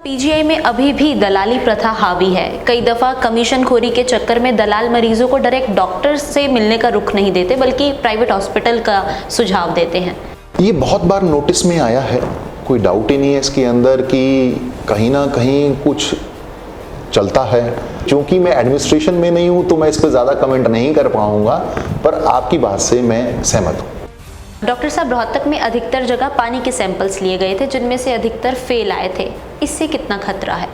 PGI में अभी भी दलाली प्रथा हावी है। कई दफा कमीशन खोरी के चक्कर में दलाल मरीजों को डायरेक्ट डॉक्टर से मिलने का रुख नहीं देते, बल्कि प्राइवेट हॉस्पिटल का सुझाव देते हैं। ये बहुत बार नोटिस में आया है, कोई डाउट ही नहीं है इसके अंदर कि कहीं ना कहीं कुछ चलता है। क्योंकि मैं एडमिनिस्ट्रेशन में नहीं हूँ तो मैं इस पर ज़्यादा कमेंट नहीं कर पाऊँगा, पर आपकी बात से मैं सहमत हूँ। डॉक्टर साहब, रोहतक में अधिकतर जगह पानी के सैंपल्स लिए गए थे, जिनमें से अधिकतर फेल आए थे। इससे कितना खतरा है?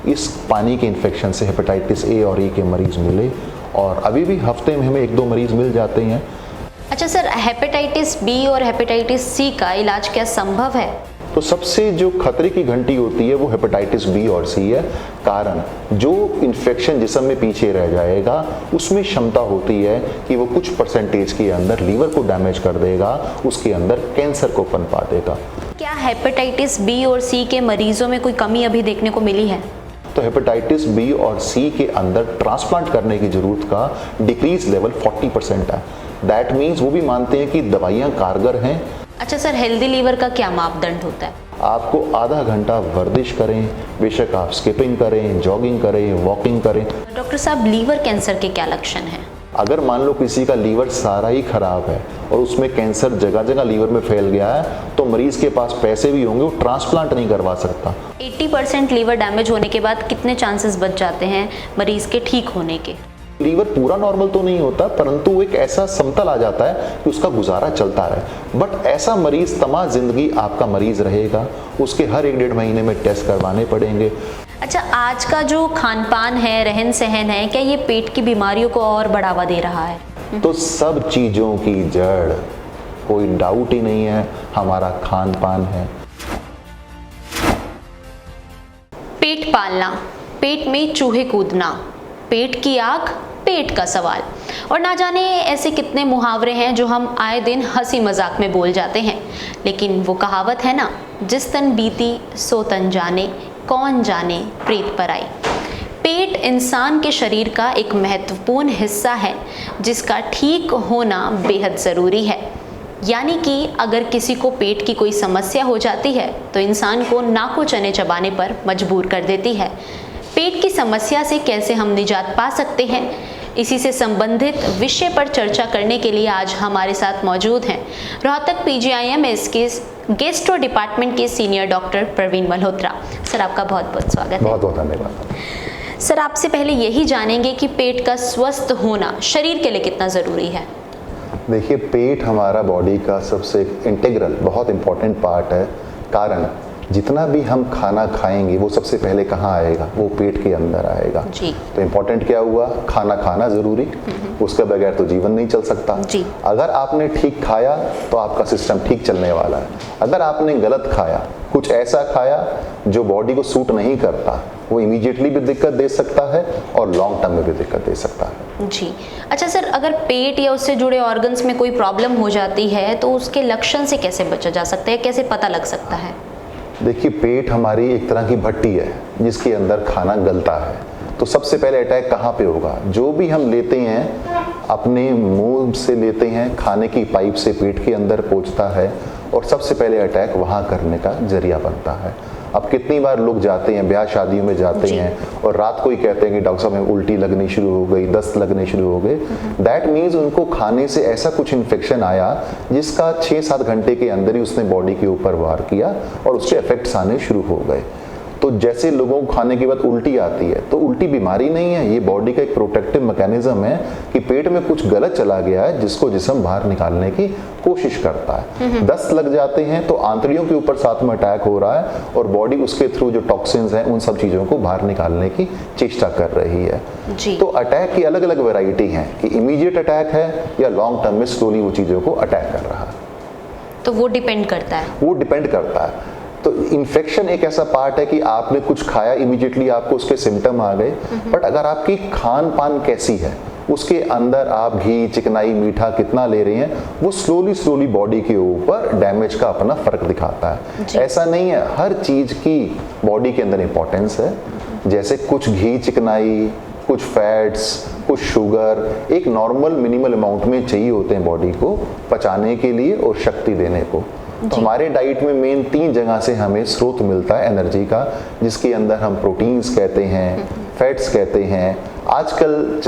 इस पानी के इन्फेक्शन से हेपेटाइटिस ए और ई के मरीज मिले और अभी भी हफ्ते में हमें 1-2 मरीज मिल जाते हैं। अच्छा सर, हेपेटाइटिस बी और हेपेटाइटिस सी का इलाज क्या संभव है? तो सबसे जो खतरे की घंटी होती है वो हेपेटाइटिस बी और सी है। कारण जो इन्फेक्शन जिस्म में पीछे रह जाएगा उसमें क्षमता होती है कि वो कुछ परसेंटेज के अंदर लीवर को डैमेज कर देगा, उसके अंदर कैंसर को पनपा देगा। क्या हेपेटाइटिस बी और सी के मरीजों में कोई कमी अभी देखने को मिली है? तो हेपेटाइटिस बी और सी के अंदर ट्रांसप्लांट करने की जरूरत का डिक्रीज लेवल 40% है। दैट मीन्स वो भी मानते हैं कि दवाइयाँ कारगर हैं। अच्छा सर, हेल्दी लीवर का क्या मापदंड होता है? आपको आधा घंटा वर्जिश करें, बेशक आप स्किपिंग करें, जॉगिंग करें, वॉकिंग करें। डॉक्टर साहब, लीवर कैंसर के क्या लक्षण हैं? अगर मान लो किसी का लीवर सारा ही खराब है और उसमें कैंसर जगह जगह लीवर में फैल गया है, तो मरीज के पास पैसे भी होंगे, वो ट्रांसप्लांट नहीं करवा सकता। 80% लीवर डैमेज होने के बाद कितने चांसेस बच जाते हैं मरीज के ठीक होने के? लीवर पूरा नॉर्मल तो नहीं होता, परंतु वो एक ऐसा समतल आ जाता है कि उसका गुजारा चलता रहे। बट ऐसा मरीज तमाम जिंदगी आपका मरीज रहेगा, उसके हर 1-1.5 महीने में टेस्ट करवाने पड़ेंगे। अच्छा, आज का जो खान पान है, रहन सहन है, क्या ये पेट की बीमारियों को और बढ़ावा दे रहा है? तो सब चीजों की जड़, कोई डाउट ही नहीं है, हमारा खान पान है। पेट पालना, पेट में चूहे कूदना, पेट की आग, पेट का सवाल। और ना जाने ऐसे कितने मुहावरे हैं जो हम आए दिन हंसी मजाक में बोल जाते हैं, लेकिन वो कहावत है ना, जिस तन बीती सो तन जाने, कौन जाने प्रेत पर आई। पेट इंसान के शरीर का एक महत्वपूर्ण हिस्सा है जिसका ठीक होना बेहद ज़रूरी है। यानी कि अगर किसी को पेट की कोई समस्या हो जाती है तो इंसान को नाको चने चबाने पर मजबूर कर देती है। पेट की समस्या से कैसे हम निजात पा सकते हैं, इसी से संबंधित विषय पर चर्चा करने के लिए आज हमारे साथ मौजूद हैं रोहतक पीजीआईएमएस के गैस्ट्रो डिपार्टमेंट के senior doctor Praveen Malhotra. Sir, आपका बहुत बहुत स्वागत है। बहुत बहुत धन्यवाद। सर, आपसे पहले यही जानेंगे कि पेट का स्वस्थ होना शरीर के लिए कितना ज़रूरी है? देखिए, पेट हमारा बॉडी का सबसे इंटीग्रल बहुत इंपॉर्टेंट पार्ट है। कारण जितना भी हम खाना खाएंगे वो सबसे पहले कहाँ आएगा? वो पेट के अंदर आएगा जी। तो इम्पोर्टेंट क्या हुआ? खाना खाना जरूरी, उसके बगैर तो जीवन नहीं चल सकता जी। अगर आपने ठीक खाया तो आपका सिस्टम ठीक चलने वाला है। अगर आपने गलत खाया, कुछ ऐसा खाया जो बॉडी को सूट नहीं करता, वो इमीडिएटली भी दिक्कत दे सकता है और लॉन्ग टर्म में भी दिक्कत दे सकता है। जी। अच्छा सर, अगर पेट या उससे जुड़े ऑर्गन्स में कोई प्रॉब्लम हो जाती है तो उसके लक्षण से कैसे बचा जा सकता है, कैसे पता लग सकता है? देखिए, पेट हमारी एक तरह की भट्टी है जिसके अंदर खाना गलता है। तो सबसे पहले अटैक कहाँ पे होगा? जो भी हम लेते हैं अपने मुंह से लेते हैं, खाने की पाइप से पेट के अंदर पहुंचता है और सबसे पहले अटैक वहाँ करने का जरिया बनता है। अब कितनी बार लोग जाते हैं, ब्याह शादियों में जाते हैं और रात को ही कहते हैं कि डॉक्टर साहब में उल्टी लगनी शुरू हो गई, दस्त लगने शुरू हो गए। दैट मीन्स उनको खाने से ऐसा कुछ इन्फेक्शन आया जिसका 6-7 घंटे के अंदर ही उसने बॉडी के ऊपर वार किया और उसके इफेक्ट्स आने शुरू हो गए। तो जैसे लोगों को खाने के बाद उल्टी आती है, तो उल्टी बीमारी नहीं है, ये बॉडी का एक प्रोटेक्टिव मैकेनिज्म है कि पेट में कुछ गलत चला गया है जिसको जिस्म बाहर निकालने की कोशिश करता है। दस्त लग जाते हैं तो आंतड़ियों के ऊपर साथ में अटैक हो रहा है और बॉडी उसके थ्रू जो टॉक्सिन्स हैं उन सब चीज़ों को बाहर निकालने की चेष्टा कर रही है जी। तो अटैक की अलग अलग वैरायटी हैं कि इमीडिएट अटैक है या लॉन्ग टर्म में स्लोली वो चीज़ों को अटैक कर रहा है। तो वो डिपेंड करता है? वो डिपेंड करता है। तो इन्फेक्शन एक ऐसा पार्ट है कि आपने कुछ खाया, इमीडिएटली आपको उसके सिम्टम आ गए, बट अगर आपकी खान पान कैसी है, उसके अंदर आप घी, चिकनाई, मीठा कितना ले रहे हैं, वो स्लोली बॉडी के ऊपर डैमेज का अपना फर्क दिखाता है। ऐसा नहीं है, हर चीज की बॉडी के अंदर इंपॉर्टेंस है। जैसे कुछ घी, चिकनाई, कुछ फैट्स, कुछ शुगर एक नॉर्मल मिनिमल अमाउंट में चाहिए होते हैं बॉडी को पचाने के लिए और शक्ति देने को। तो हमारे डाइट में मेन 3 जगह से हमें स्रोत मिलता है एनर्जी का, जिसके अंदर हम प्रोटीन्स कहते हैं, फैट्स कहते हैं। आजकल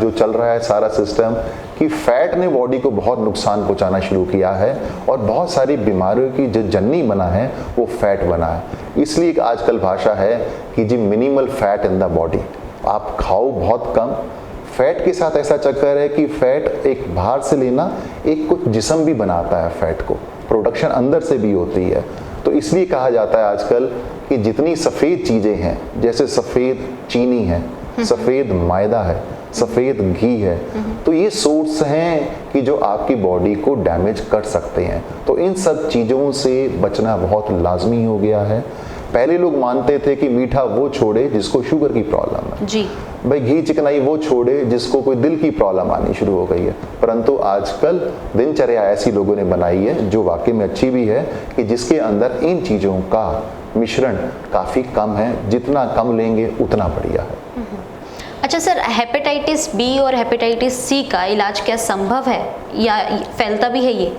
जो चल रहा है सारा सिस्टम कि फैट ने बॉडी को बहुत नुकसान पहुंचाना शुरू किया है और बहुत सारी बीमारियों की जो जननी बना है वो फैट बना है। इसलिए एक आजकल भाषा है कि जी minimal fat in the body, आप खाओ बहुत कम। फैट के साथ ऐसा चक्कर है कि फैट एक बाहर से लेना एक कुछ जिस्म भी बनाता है, फैट को प्रोडक्शन अंदर से भी होती है। तो इसलिए कहा जाता है आजकल कि जितनी सफ़ेद चीज़ें हैं, जैसे सफ़ेद चीनी है, सफ़ेद मैदा है, सफ़ेद घी है, तो ये सोर्स हैं कि जो आपकी बॉडी को डैमेज कर सकते हैं। तो इन सब चीज़ों से बचना बहुत लाजमी हो गया है। पहले लोग मानते थे कि मीठा वो छोड़े जिसको शुगर की प्रॉब्लम है जी, भाई घी चिकनाई वो छोड़े जिसको कोई दिल की प्रॉब्लम आनी शुरू हो गई है। परंतु आजकल दिनचर्या ऐसी लोगों ने बनाई है जो वाकई में अच्छी भी है कि जिसके अंदर इन चीज़ों का मिश्रण काफ़ी कम है, जितना कम लेंगे उतना बढ़िया है। अच्छा सर, हेपेटाइटिस बी और हेपेटाइटिस सी का इलाज क्या संभव है या फैलता भी है ये?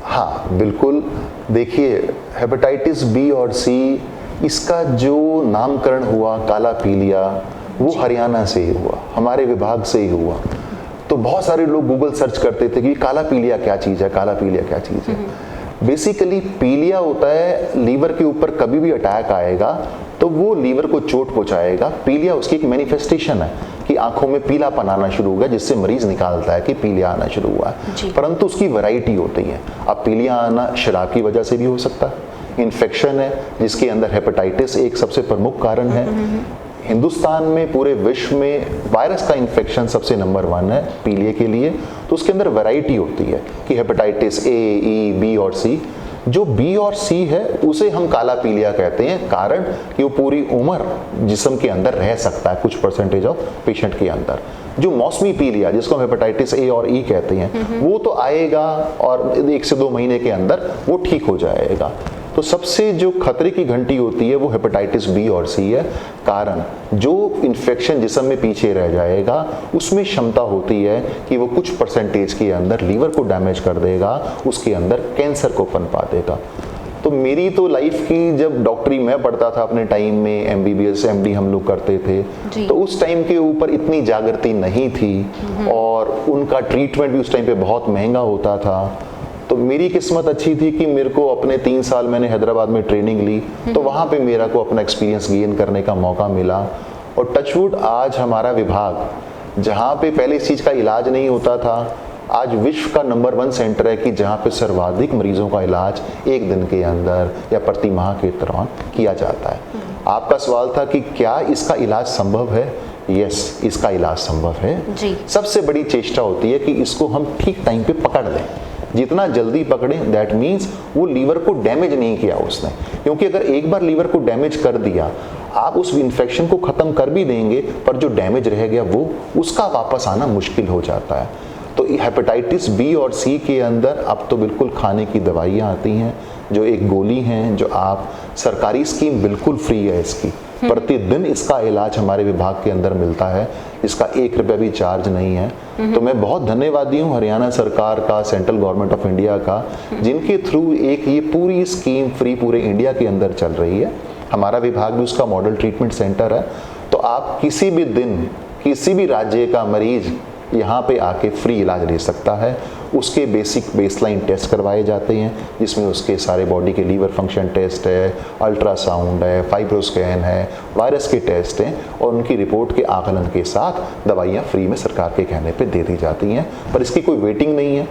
हाँ बिल्कुल, देखिए हेपेटाइटिस बी और सी, इसका जो नामकरण हुआ काला पीलिया वो हरियाणा से ही हुआ, हमारे विभाग से ही हुआ। तो बहुत सारे लोग गूगल सर्च करते थे कि काला पीलिया क्या चीज़ है, काला पीलिया क्या चीज़ है। बेसिकली पीलिया होता है लीवर के ऊपर कभी भी अटैक आएगा तो वो लीवर को चोट पहुंचाएगा। पीलिया उसकी एक मैनिफेस्टेशन है कि आंखों में पीलापन आना शुरू हो गया, जिससे मरीज निकालता है कि पीलिया आना शुरू हुआ है। परंतु उसकी वैरायटी होती है। अब पीलिया आना शराब की वजह से भी हो सकता है, इन्फेक्शन है जिसके अंदर हेपेटाइटिस एक सबसे प्रमुख कारण है। हिंदुस्तान में पूरे विश्व में वायरस का इन्फेक्शन सबसे नंबर 1 है पीलिया के लिए। तो उसके अंदर वैरायटी होती है कि हेपेटाइटिस ए, ई, बी और सी। जो बी और सी है उसे हम काला पीलिया कहते हैं, कारण कि वो पूरी उम्र जिस्म के अंदर रह सकता है कुछ परसेंटेज ऑफ पेशेंट के अंदर। जो मौसमी पीलिया जिसको हम हेपेटाइटिस ए और ई कहते हैं वो तो आएगा और 1 से 2 महीने के अंदर वो ठीक हो जाएगा। तो सबसे जो खतरे की घंटी होती है वो हेपेटाइटिस बी और सी है, कारण जो इन्फेक्शन जिस्म में पीछे रह जाएगा उसमें क्षमता होती है कि वो कुछ परसेंटेज के अंदर लीवर को डैमेज कर देगा, उसके अंदर कैंसर को पनपा देगा। तो मेरी तो लाइफ की, जब डॉक्टरी मैं पढ़ता था अपने टाइम में, एमबीबीएस एमडी हम लोग करते थे, तो उस टाइम के ऊपर इतनी जागृति नहीं थी और उनका ट्रीटमेंट भी उस टाइम पे बहुत महंगा होता था। तो मेरी किस्मत अच्छी थी कि मेरे को अपने 3 साल मैंने हैदराबाद में ट्रेनिंग ली, तो वहाँ पे मेरा को अपना एक्सपीरियंस गेन करने का मौका मिला। और टचवुड आज हमारा विभाग, जहाँ पे पहले इस चीज़ का इलाज नहीं होता था, आज विश्व का नंबर 1 सेंटर है कि जहाँ पे सर्वाधिक मरीजों का इलाज 1 दिन के अंदर या प्रति माह के दौरान किया जाता है। आपका सवाल था कि क्या इसका इलाज संभव है? यस, इसका इलाज संभव है जी। सबसे बड़ी चेष्टा होती है कि इसको हम ठीक टाइम पे पकड़ लें। जितना जल्दी पकड़ें, दैट मीन्स वो लीवर को डैमेज नहीं किया उसने, क्योंकि अगर एक बार लीवर को डैमेज कर दिया, आप उस इन्फेक्शन को ख़त्म कर भी देंगे पर जो डैमेज रह गया वो उसका वापस आना मुश्किल हो जाता है। तो हेपेटाइटिस बी और सी के अंदर अब तो बिल्कुल खाने की दवाइयाँ आती हैं, जो एक गोली हैं, जो आप सरकारी स्कीम बिल्कुल फ्री है इसकी, प्रतिदिन इसका इलाज हमारे विभाग के अंदर मिलता है, इसका 1 रुपया भी चार्ज नहीं है। तो मैं बहुत धन्यवादी हूँ हरियाणा सरकार का, सेंट्रल गवर्नमेंट ऑफ इंडिया का, जिनके थ्रू एक ये पूरी स्कीम फ्री पूरे इंडिया के अंदर चल रही है। हमारा विभाग भी उसका मॉडल ट्रीटमेंट सेंटर है। तो आप किसी भी दिन किसी भी राज्य का मरीज यहाँ पे आके फ्री इलाज ले सकता है। उसके बेसिक बेसलाइन टेस्ट करवाए जाते हैं, जिसमें उसके सारे बॉडी के लीवर फंक्शन टेस्ट है, अल्ट्रासाउंड है, फाइब्रोस्कैन है, वायरस के टेस्ट हैं, और उनकी रिपोर्ट के आकलन के साथ दवाइयाँ फ्री में सरकार के कहने पे दे दी जाती हैं। पर इसकी कोई वेटिंग नहीं है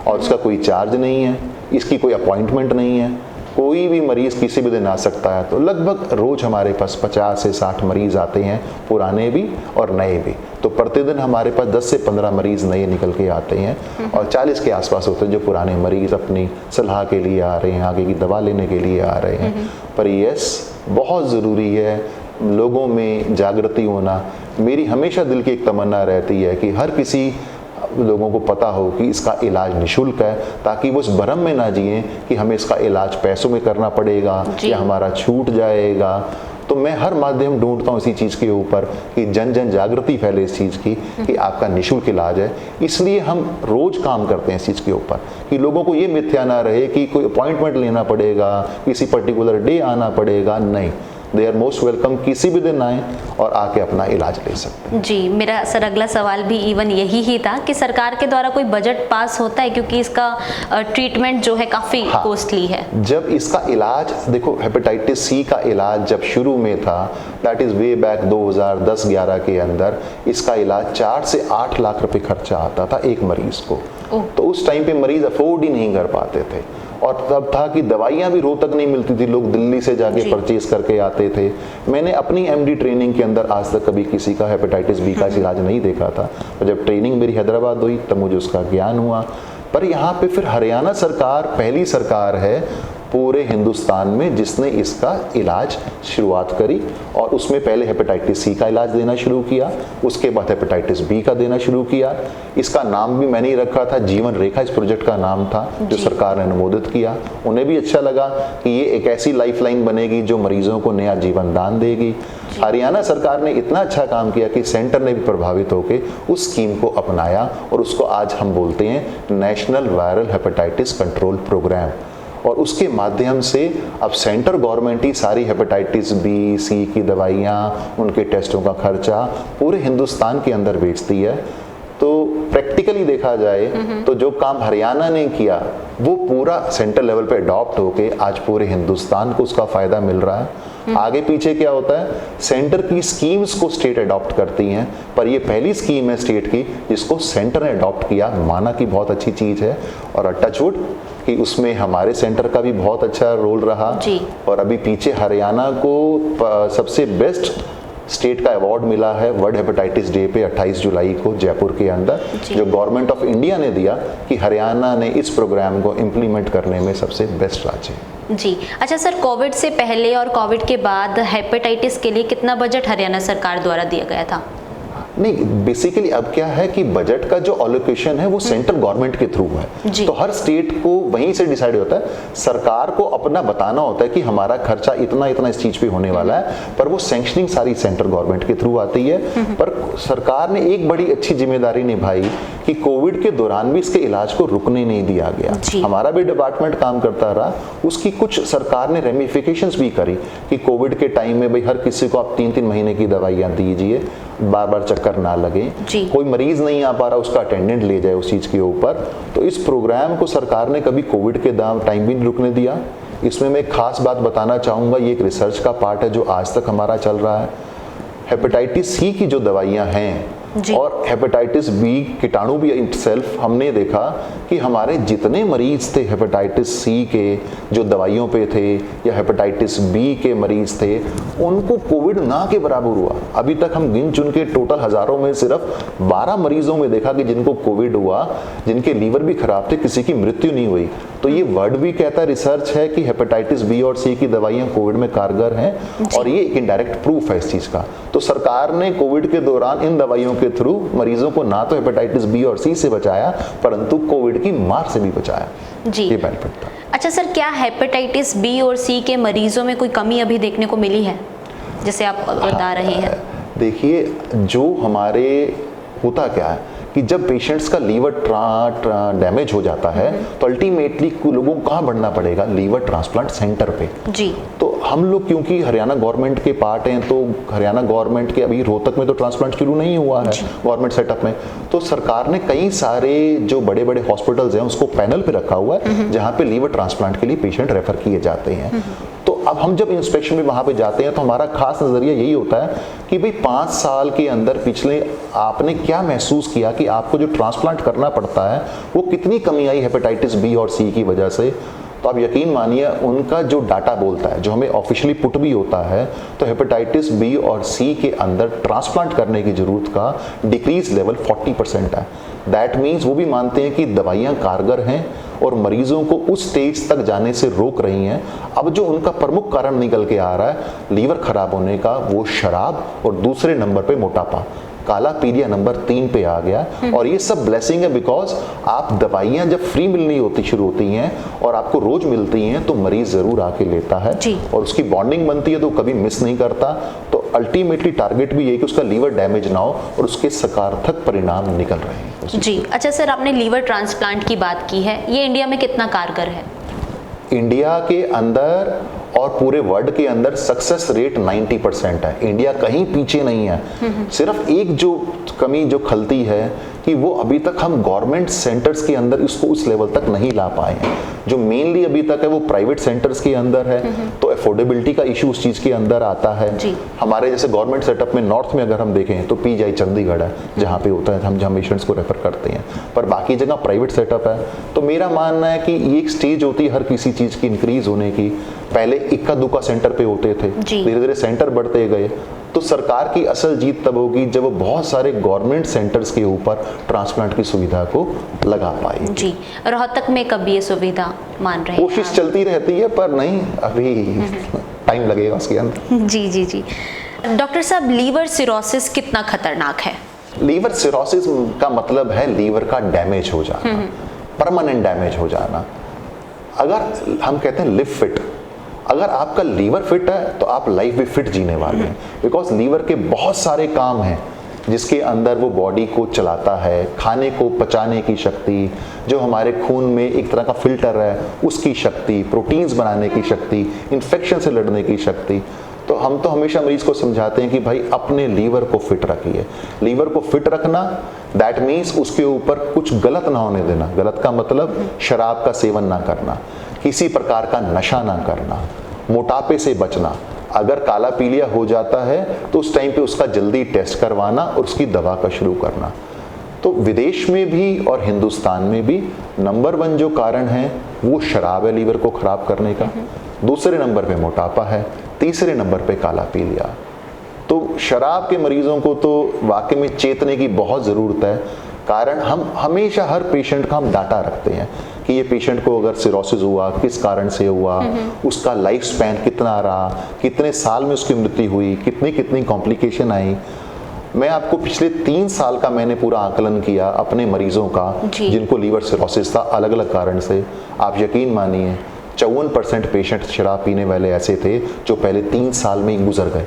और इसका कोई चार्ज नहीं है, इसकी कोई अपॉइंटमेंट नहीं है, कोई भी मरीज़ किसी भी दिन आ सकता है। तो लगभग रोज़ हमारे पास 50 से 60 मरीज़ आते हैं, पुराने भी और नए भी। तो प्रतिदिन हमारे पास 10 से 15 मरीज़ नए निकल के आते हैं और 40 के आसपास होते हैं जो पुराने मरीज़ अपनी सलाह के लिए आ रहे हैं, आगे की दवा लेने के लिए आ रहे हैं। पर यस, बहुत ज़रूरी है लोगों में जागृति होना। मेरी हमेशा दिल की एक तमन्ना रहती है कि हर किसी लोगों को पता हो कि इसका इलाज निःशुल्क है, ताकि वो इस भ्रम में ना जिए कि हमें इसका इलाज पैसों में करना पड़ेगा या हमारा छूट जाएगा। तो मैं हर माध्यम ढूंढता हूँ इसी चीज़ के ऊपर कि जन जन जागृति फैले इस चीज़ की कि आपका निःशुल्क इलाज है। इसलिए हम रोज काम करते हैं इस चीज़ के ऊपर कि लोगों को ये मिथ्या ना रहे कि कोई अपॉइंटमेंट लेना पड़ेगा, किसी पर्टिकुलर डे आना पड़ेगा। नहीं, दे आर मोस्ट वेलकम, किसी भी दिन आए और आके अपना इलाज ले सकते हैं। जी, मेरा सर अगला सवाल भी इवन यही ही था कि सरकार के द्वारा कोई बजट पास होता है, क्योंकि इसका ट्रीटमेंट जो है काफ़ी कॉस्टली है। जब इसका इलाज देखो, हेपेटाइटिस सी का इलाज जब शुरू में था, दैट इज़ वे बैक 2010-11 के अंदर, इसका इलाज 4 से 8 लाख रुपए खर्चा आता था एक मरीज को। तो उस टाइम पे मरीज अफोर्ड ही नहीं कर पाते थे, और तब था कि दवाइयाँ भी रोज तक नहीं मिलती थी, लोग दिल्ली से जाके परचेज करके आते थे। मैंने अपनी एमडी ट्रेनिंग के अंदर आज तक कभी किसी का हेपेटाइटिस बी का इलाज नहीं देखा था, और जब ट्रेनिंग मेरी हैदराबाद हुई तब मुझे उसका ज्ञान हुआ। पर यहाँ पे फिर हरियाणा सरकार पहली सरकार है पूरे हिंदुस्तान में जिसने इसका इलाज शुरुआत करी, और उसमें पहले हेपेटाइटिस सी का इलाज देना शुरू किया, उसके बाद हेपेटाइटिस बी का देना शुरू किया। इसका नाम भी मैंने ही रखा था, जीवन रेखा इस प्रोजेक्ट का नाम था, जो सरकार ने अनुमोदित किया। उन्हें भी अच्छा लगा कि ये एक ऐसी लाइफलाइन बनेगी जो मरीजों को नया जीवन दान देगी। हरियाणा सरकार ने इतना अच्छा काम किया कि सेंटर ने भी प्रभावित होकर उस स्कीम को अपनाया, और उसको आज हम बोलते हैं national viral hepatitis control programme. और उसके माध्यम से अब सेंटर गवर्नमेंट ही सारी हेपेटाइटिस बी सी की दवाइयाँ, उनके टेस्टों का खर्चा पूरे हिंदुस्तान के अंदर बेचती है। तो प्रैक्टिकली देखा जाए तो जो काम हरियाणा ने किया वो पूरा सेंटर लेवल पे अडॉप्ट होके आज पूरे हिंदुस्तान को उसका फायदा मिल रहा है। आगे पीछे क्या होता है, सेंटर की स्कीम्स को स्टेट अडॉप्ट करती हैं, पर ये पहली स्कीम है स्टेट की जिसको सेंटर ने अडॉप्ट किया, माना कि बहुत अच्छी चीज़ है। और टचवुड कि उसमें हमारे सेंटर का भी बहुत अच्छा रोल रहा जी। और अभी पीछे हरियाणा को सबसे बेस्ट स्टेट का अवार्ड मिला है वर्ल्ड हेपेटाइटिस डे पे 28 जुलाई को जयपुर के अंदर, जो गवर्नमेंट ऑफ इंडिया ने दिया कि हरियाणा ने इस प्रोग्राम को इम्प्लीमेंट करने में सबसे बेस्ट राज्य है। जी, अच्छा सर, कोविड से पहले और कोविड के बाद हेपेटाइटिस के लिए कितना बजट हरियाणा सरकार द्वारा दिया गया था? नहीं, बेसिकली अब क्या है कि बजट का जो एलोकेशन है वो सेंट्रल गवर्नमेंट के थ्रू है, तो हर स्टेट को वहीं से डिसाइड होता है। सरकार को अपना बताना होता है कि हमारा खर्चा इतना इतना इस चीज पे होने वाला है, पर वो सैंक्शनिंग सारी सेंट्रल गवर्नमेंट के थ्रू आती है। पर सरकार ने एक बड़ी अच्छी जिम्मेदारी निभाई कि कोविड के दौरान भी इसके इलाज को रुकने नहीं दिया गया। हमारा भी डिपार्टमेंट काम करता रहा, उसकी कुछ सरकार ने रेमिफिकेशंस भी करी कि कोविड के टाइम में भाई हर किसी को आप 3-3 महीने की दवाइयाँ दीजिए, बार बार चक्कर ना लगे, कोई मरीज नहीं आ पा रहा उसका अटेंडेंट ले जाए उस चीज के ऊपर। तो इस प्रोग्राम को सरकार ने कभी कोविड के टाइम भी नहीं रुकने दिया। इसमें मैं एक खास बात बताना चाहूंगा, ये एक रिसर्च का पार्ट है जो आज तक हमारा चल रहा है। हेपेटाइटिस सी की जो दवाइयां हैं और हेपेटाइटिस बी कीटाणु भी इटसेल्फ, हमने देखा कि हमारे जितने मरीज थे हेपेटाइटिस सी के जो दवाइयों पे थे या हेपेटाइटिस बी के मरीज थे, उनको कोविड ना के बराबर हुआ। अभी तक हम गिन चुन के टोटल हजारों में सिर्फ 12 मरीजों में देखा कि जिनको कोविड हुआ, जिनके लीवर भी खराब थे, किसी की मृत्यु नहीं हुई। तो ये वर्ड भी कहता है, रिसर्च है कि हेपेटाइटिस बी और सी की दवाइयां कोविड में कारगर हैं, और ये एक इनडायरेक्ट प्रूफ है इस चीज का। तो सरकार ने कोविड के दौरान इन दवाइयों के थ्रू मरीजों को ना तो हेपेटाइटिस बी और सी से बचाया, परंतु कोविड की मार से भी बचाया। जी, ये बेनिफिट था। अच्छा सर, क्या हेपेटाइटिस बी और सी के मरीजों में कोई कमी अभी देखने को मिली है, जैसे आप बता रहे हैं? देखिए, जो हमारे होता क्या है कि जब पेशेंट्स का लीवर डैमेज हो जाता है तो अल्टीमेटली लोगों को कहाँ बढ़ना पड़ेगा, लीवर ट्रांसप्लांट सेंटर पे। जी। तो हम लोग क्योंकि हरियाणा गवर्नमेंट के पार्ट हैं, तो हरियाणा गवर्नमेंट के अभी रोहतक में तो ट्रांसप्लांट शुरू नहीं हुआ है गवर्नमेंट सेटअप में, तो सरकार ने कई सारे जो बड़े बड़े हॉस्पिटल्स हैं उसको पैनल पे रखा हुआ है जहाँ पे लीवर ट्रांसप्लांट के लिए पेशेंट रेफर किए जाते हैं। तो अब हम जब इंस्पेक्शन में वहाँ पे जाते हैं तो हमारा खास नजरिया यही होता है कि भाई 5 साल के अंदर पिछले आपने क्या महसूस किया कि आपको जो ट्रांसप्लांट करना पड़ता है वो कितनी कमी आई हेपेटाइटिस बी और सी की वजह से। तो आप यकीन मानिए उनका जो डाटा बोलता है, जो हमें ऑफिशियली पुट भी होता है, तो हेपेटाइटिस बी और सी के अंदर ट्रांसप्लांट करने की जरूरत का डिक्रीज लेवल 40% है। दैट मीन्स वो भी मानते हैं कि दवाइयाँ कारगर हैं और मरीजों को उस स्टेज तक जाने से रोक रही हैं। अब जो उनका प्रमुख कारण निकल के आ रहा है लीवर खराब होने का, वो शराब और दूसरे नंबर पे मोटापा। काला पीलिया नंबर 3 पे आ गया। और ये सब ब्लेसिंग है, बिकॉज आप दवाइयाँ जब फ्री मिलनी होती शुरू होती हैं और आपको रोज मिलती हैं तो मरीज जरूर आके लेता है और उसकी बॉन्डिंग बनती है तो कभी मिस नहीं करता। तो अल्टीमेटली टारगेट भी यही कि उसका लीवर डैमेज ना हो और उसके सकारात्मक परिणाम निकल रहे हैं। जी अच्छा सर, आपने लीवर ट्रांसप्लांट की बात की है, ये इंडिया में कितना कारगर है? इंडिया के अंदर और पूरे वर्ल्ड के अंदर सक्सेस रेट 90% है। इंडिया कहीं पीछे नहीं है। सिर्फ एक जो कमी जो खलती है कि वो अभी तक हम गवर्नमेंट सेंटर्स के अंदर इसको उस लेवल तक नहीं ला पाए हैं। जो मेनली अभी तक है वो प्राइवेट सेंटर्स के अंदर है, तो अफोर्डेबिलिटी का इशू उस चीज के अंदर आता है। हमारे जैसे गवर्नमेंट सेटअप में नॉर्थ में अगर हम देखें तो पीजीआई चंडीगढ़ है जहाँ पे होता है, हम जहाँ पेशेंट्स को रेफर करते हैं, पर बाकी जगह प्राइवेट सेटअप है। तो मेरा मानना है कि ये एक स्टेज होती है हर किसी चीज की इंक्रीज होने की। पहले इक्का दुक्का सेंटर पे होते थे, धीरे धीरे सेंटर बढ़ते गए। तो सरकार की असल जीत तब होगी जब वो बहुत सारे गवर्नमेंट सेंटर्स के ऊपर ट्रांसप्लांट की सुविधा को लगा पाए। जी, रोहतक में कब ये सुविधा मान रहे हैं? कोशिश चलती रहती है पर नहीं, अभी टाइम लगेगा उसके अंदर। जी जी जी। डॉक्टर साहब, लीवर सिरोसिस कितना खतरनाक है? लीवर सिरोसिस का मतलब है लीवर का डैमेज हो जाना, परमानेंट डैमेज हो जाना। अगर हम कहते हैं लिव फिट, अगर आपका लीवर फिट है तो आप लाइफ भी फिट जीने वाले हैं। बिकॉज लीवर के बहुत सारे काम हैं जिसके अंदर वो बॉडी को चलाता है, खाने को पचाने की शक्ति, जो हमारे खून में एक तरह का फिल्टर है उसकी शक्ति, प्रोटीन्स बनाने की शक्ति, इन्फेक्शन से लड़ने की शक्ति। तो हम तो हमेशा मरीज को समझाते हैं कि भाई अपने लीवर को फिट रखिए। लीवर को फिट रखना दैट मीन्स उसके ऊपर कुछ गलत ना होने देना। गलत का मतलब शराब का सेवन ना करना, किसी प्रकार का नशा ना करना, मोटापे से बचना। अगर काला पीलिया हो जाता है तो उस टाइम पे उसका जल्दी टेस्ट करवाना और उसकी दवा का शुरू करना। तो विदेश में भी और हिंदुस्तान में भी नंबर 1 जो कारण है वो शराब है लीवर को खराब करने का, दूसरे नंबर पे मोटापा है, तीसरे नंबर पे काला पीलिया। तो शराब के मरीजों को तो वाकई में चेतने की बहुत ज़रूरत है। कारण हम हमेशा हर पेशेंट का हम डाटा रखते हैं कि ये पेशेंट को अगर सिरोसिस हुआ किस कारण से हुआ, उसका लाइफ स्पैन कितना रहा, कितने साल में उसकी मृत्यु हुई, कितनी कितनी कॉम्प्लिकेशन आई। मैं आपको पिछले 3 साल का मैंने पूरा आकलन किया अपने मरीजों का जिनको लीवर सिरोसिस था अलग अलग कारण से। आप यकीन मानिए 54% पेशेंट शराब पीने वाले ऐसे थे जो पहले 3 साल में ही गुजर गए।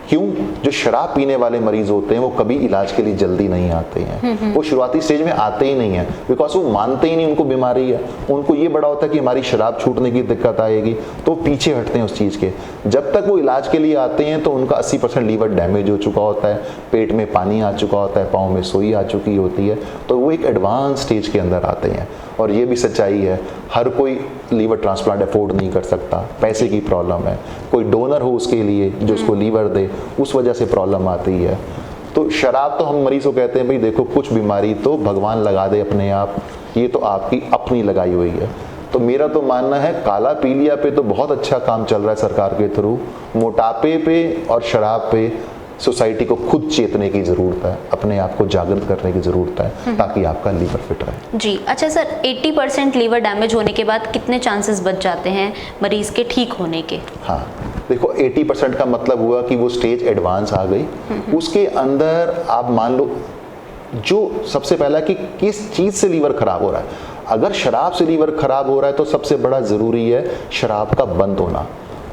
क्यों? जो शराब पीने वाले मरीज होते हैं वो कभी इलाज के लिए जल्दी नहीं आते हैं, वो शुरुआती स्टेज में आते ही नहीं है, बिकॉज वो मानते ही नहीं उनको बीमारी है। उनको ये बड़ा होता है कि हमारी शराब छूटने की दिक्कत आएगी, तो पीछे हटते हैं उस चीज़ के। जब तक वो इलाज के लिए आते हैं तो उनका 80% लीवर डैमेज हो चुका होता है, पेट में पानी आ चुका होता है, पाँव में सोई आ चुकी होती है, तो वो एक एडवांस स्टेज के अंदर आते हैं। और ये भी सच्चाई है, हर कोई लीवर ट्रांसप्लांट अफोर्ड नहीं कर सकता, पैसे की प्रॉब्लम है, कोई डोनर हो उसके लिए जो उसको लीवर दे, उस वजह से प्रॉब्लम आती है। तो शराब तो हम मरीज को कहते हैं भाई देखो कुछ बीमारी तो भगवान लगा दे अपने आप, ये तो आपकी अपनी लगाई हुई है। तो मेरा तो मानना है काला पीलिया पे तो बहुत अच्छा काम चल रहा है सरकार के थ्रू, मोटापे पे और शराब पे सोसाइटी को खुद चेतने की ज़रूरत है, अपने आप को जागृत करने की ज़रूरत है ताकि आपका लीवर फिट रहे। जी अच्छा सर, 80% लीवर डैमेज होने के बाद कितने चांसेस बच जाते हैं मरीज के ठीक होने के? हाँ देखो 80% का मतलब हुआ कि वो स्टेज एडवांस आ गई। उसके अंदर आप मान लो जो सबसे पहला कि किस चीज़ से लीवर खराब हो रहा है। अगर शराब से लीवर खराब हो रहा है तो सबसे बड़ा ज़रूरी है शराब का बंद होना।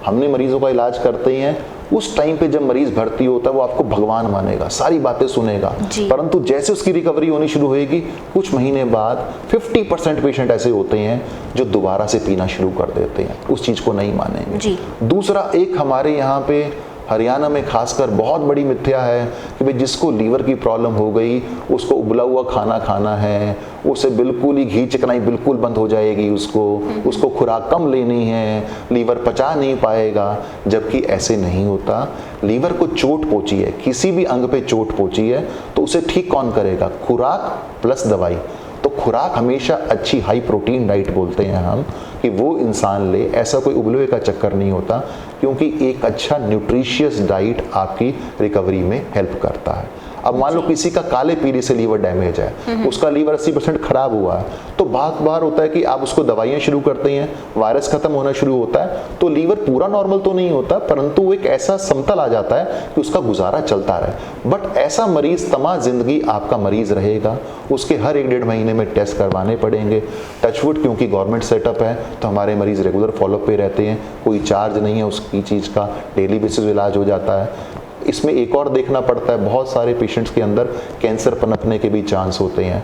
हमने मरीजों का इलाज करते हैं, उस टाइम पे जब मरीज भर्ती होता है वो आपको भगवान मानेगा, सारी बातें सुनेगा, परंतु जैसे उसकी रिकवरी होनी शुरू होएगी कुछ महीने बाद 50% पेशेंट ऐसे होते हैं जो दोबारा से पीना शुरू कर देते हैं, उस चीज को नहीं मानेंगे। दूसरा एक हमारे यहाँ पे हरियाणा में खासकर बहुत बड़ी मिथ्या है कि भाई जिसको लीवर की प्रॉब्लम हो गई उसको उबला हुआ खाना खाना है, उसे बिल्कुल ही घी चिकनाई बिल्कुल बंद हो जाएगी, उसको खुराक कम लेनी है, लीवर पचा नहीं पाएगा। जबकि ऐसे नहीं होता। लीवर को चोट पहुंची है, किसी भी अंग पे चोट पहुंची है तो उसे ठीक कौन करेगा? खुराक प्लस दवाई। तो खुराक हमेशा अच्छी हाई प्रोटीन डाइट बोलते हैं हम कि वो इंसान ले, ऐसा कोई उबले का चक्कर नहीं होता, क्योंकि एक अच्छा न्यूट्रिशियस डाइट आपकी रिकवरी में हेल्प करता है। अब मान लो किसी का काले पीले से लीवर डैमेज है, उसका लीवर 80% खराब हुआ है, तो बार होता है कि आप उसको दवाइयां शुरू करते हैं, वायरस खत्म होना शुरू होता है, तो लीवर पूरा नॉर्मल तो नहीं होता, परंतु एक ऐसा समतल आ जाता है कि उसका गुजारा चलता रहे। बट ऐसा मरीज तमाम जिंदगी आपका मरीज रहेगा, उसके हर 1-1.5 महीने में टेस्ट करवाने पड़ेंगे। टचवुड क्योंकि गवर्नमेंट सेटअप है तो हमारे मरीज रेगुलर फॉलोअप पे रहते हैं, कोई चार्ज नहीं है उसकी चीज़ का, डेली बेसिस इलाज हो जाता है। इसमें एक और देखना पड़ता है, बहुत सारे पेशेंट्स के अंदर कैंसर पनपने के भी चांस होते हैं।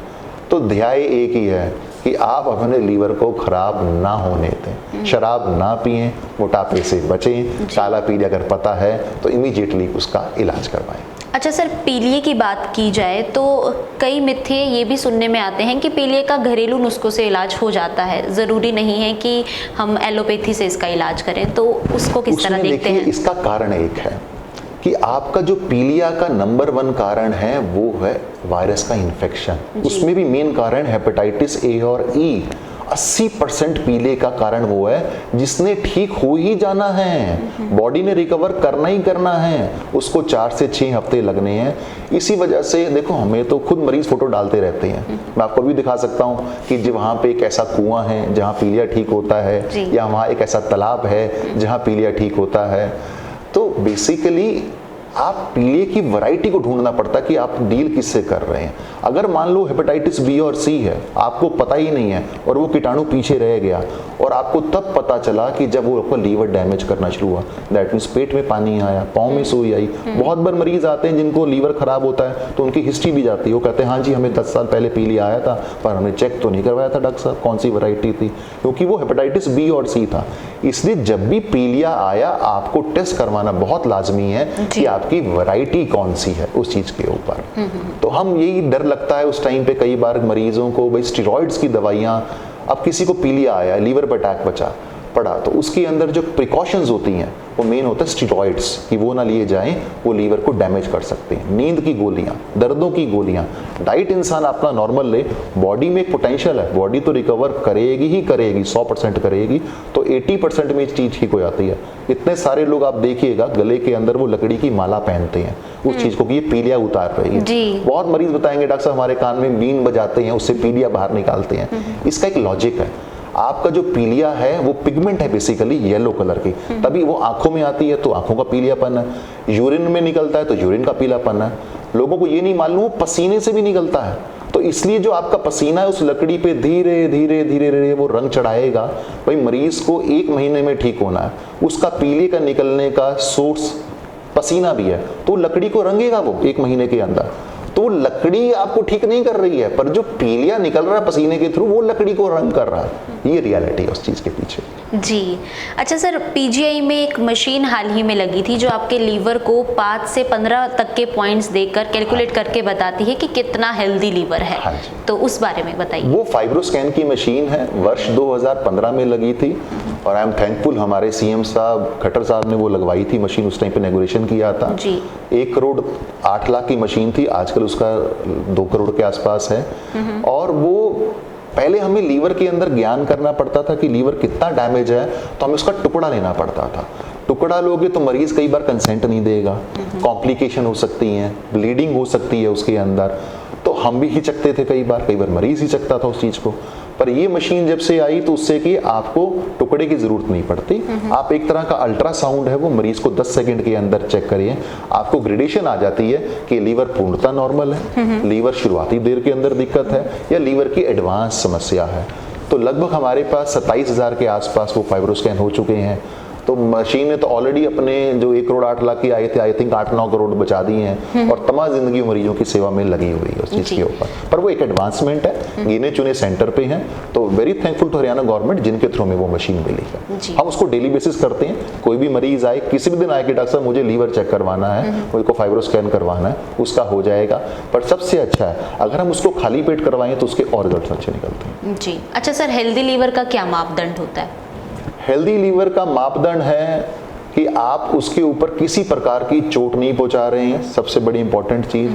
तो ध्यान एक ही है कि आप अपने लीवर को खराब ना होने दें, शराब ना पिएं, मोटापे से बचें, काला पीलिया अगर पता है तो इमीडिएटली उसका इलाज करवाएं। अच्छा सर, पीलिए की बात की जाए तो कई मिथ्ये ये भी सुनने में आते हैं कि पीलिए का घरेलू नुस्खों से इलाज हो जाता है, ज़रूरी नहीं है कि हम एलोपैथी से इसका इलाज करें, तो उसको किस तरह देखते हैं? इसका कारण एक है कि आपका जो पीलिया का नंबर 1 कारण है वो है वायरस का इन्फेक्शन। उसमें भी मेन कारण हेपेटाइटिस ए और ई। 80% पीले का कारण वो है जिसने ठीक हो ही जाना है, बॉडी ने रिकवर करना ही करना है, उसको 4 से 6 हफ्ते लगने हैं। इसी वजह से देखो, हमें तो खुद मरीज फोटो डालते रहते हैं, मैं आपको भी दिखा सकता हूँ कि जब वहाँ पे एक ऐसा कुआं है जहाँ पीलिया ठीक होता है, या वहाँ एक ऐसा तालाब है जहाँ पीलिया ठीक होता है। तो बेसिकली आप पीलिए की वैरायटी को ढूंढना पड़ता है कि आप डील किससे कर रहे हैं। अगर मान लो हेपेटाइटिस बी और सी है, आपको पता ही नहीं है और वो कीटाणु पीछे रह गया और आपको तब पता चला कि जब वो आपका लीवर डैमेज करना शुरू हुआ, दैट मीन्स पेट में पानी आया, पाँव में सुई आई। बहुत बार मरीज आते हैं जिनको लीवर खराब होता है तो उनकी हिस्ट्री भी जाती है, वो कहते हैं हाँ जी हमें 10 साल पहले पीलिया आया था पर हमने चेक तो नहीं करवाया था डॉक्टर साहब कौन सी वैरायटी थी, क्योंकि वो हेपेटाइटिस बी और सी था। इसलिए जब भी पीलिया आया आपको टेस्ट करवाना बहुत लाजमी है कि आपकी वैरायटी कौन सी है उस चीज के ऊपर। तो हम यही डर लगता है उस टाइम पे कई बार मरीजों को, भाई स्टेरॉइड्स की दवाइयां, अब किसी को पीलिया आया, लीवर पर अटैक पड़ा तो उसके अंदर जो प्रिकॉशंस होती हैं वो मेन होता है स्टेरॉइड्स, कि वो ना लिए जाएं, वो लीवर को डैमेज कर सकते हैं। नींद की गोलियां, दर्दों की गोलियां, डाइट इंसान अपना नॉर्मल ले, बॉडी में एक पोटेंशियल है, बॉडी तो रिकवर करेगी ही करेगी, 100% करेगी, तो 80% में इस चीज ठीक हो जाती है। इतने सारे लोग आप देखिएगा गले के अंदर वो लकड़ी की माला पहनते हैं उस चीज को कि ये पीलिया उतार रही है। बहुत मरीज बताएंगे डॉक्टर साहब हमारे कान में बीन बजाते हैं, उससे पीलिया बाहर निकालते हैं। इसका एक लॉजिक है, आपका जो पीलिया है वो पिगमेंट है बेसिकली येलो कलर की, तभी वो आंखों में आती है तो आंखों का पीलियापन है, यूरिन में निकलता है तो यूरिन का पीलापन है। लोगों को ये नहीं मालूम वो पसीने से भी निकलता है, तो इसलिए जो आपका पसीना है उस लकड़ी पे धीरे धीरे धीरे धीरे वो रंग चढ़ाएगा। भाई मरीज को 1 महीने में ठीक होना है, उसका पीले का निकलने का सोर्स पसीना भी है, तो लकड़ी को रंगेगा वो 1 महीने के अंदर। तो लकड़ी आपको ठीक नहीं कर रही है, पर जो पीलिया निकल रहा है पसीने के थ्रू वो लकड़ी को रंग कर रहा है। ये रियलिटी है उस चीज के पीछे। जी अच्छा सर, पीजीआई में एक मशीन हाल ही में लगी थी जो आपके लीवर को 5 से 15 तक के पॉइंट्स देकर कैलकुलेट करके बताती है कि कितना हेल्दी लीवर है। हाँ, तो उस बारे में बताइए। वो फाइब्रोस्कैन की मशीन है, वर्ष 2015 में लगी थी और आई एम थैंकफुल हमारे सीएम साहब खट्टर साहब ने वो लगवाई थी मशीन, उस टाइम पे इनॉग्रेशन किया था जी। 1 करोड़ 8 लाख की मशीन थी, आजकल उसका 2 करोड़ के आसपास है। और वो पहले हमें लीवर के अंदर ज्ञान करना पड़ता था कि लीवर कितना डैमेज है, तो हमें उसका टुकड़ा लेना पड़ता था। टुकड़ा लोगे तो मरीज कई बार कंसेंट नहीं देगा, कॉम्प्लिकेशन हो सकती हैं, ब्लीडिंग हो सकती है उसके अंदर, तो हम भी हिचकते थे, कई बार मरीज हिचकता था उस चीज को। पर ये मशीन जब से आई तो उससे कि आपको टुकड़े की जरूरत नहीं पड़ती, आप एक तरह का अल्ट्रासाउंड है वो मरीज को 10 सेकंड के अंदर चेक करिए, आपको ग्रेडेशन आ जाती है कि लीवर पूर्णतः नॉर्मल है, लीवर शुरुआती देर के अंदर दिक्कत है, या लीवर की एडवांस समस्या है। तो लगभग हमारे पास 27,000 के आसपास वो फाइब्रोस्कैन हो चुके हैं। तो मशीन ने तो ऑलरेडी अपने जो 1 करोड़ 8 लाख की आए थे, आई थिंक 8-9 करोड़ बचा दिए हैं और तमाम जिंदगी मरीजों की सेवा में लगी हुई है उस चीज के ऊपर। पर वो एक एडवांसमेंट है, गिने चुने सेंटर पे हैं, तो very thankful to Haryana government जिनके थ्रू में वो मशीन मिली है। हम उसको डेली बेसिस करते हैं, कोई भी मरीज आए, किसी भी दिन आए कि डॉक्टर साहब मुझे लीवर चेक करवाना है, मुझे फाइब्रोस्कैन करवाना है, उसका हो जाएगा। पर सबसे अच्छा है अगर हम उसको खाली पेट करवाएं तो उसके और रिजल्ट अच्छे निकलते हैं जी। अच्छा सर, हेल्दी लीवर का क्या मापदंड होता है? हेल्दी लीवर का मापदंड है कि आप उसके ऊपर किसी प्रकार की चोट नहीं पहुंचा रहे हैं, सबसे बड़ी इंपॉर्टेंट चीज।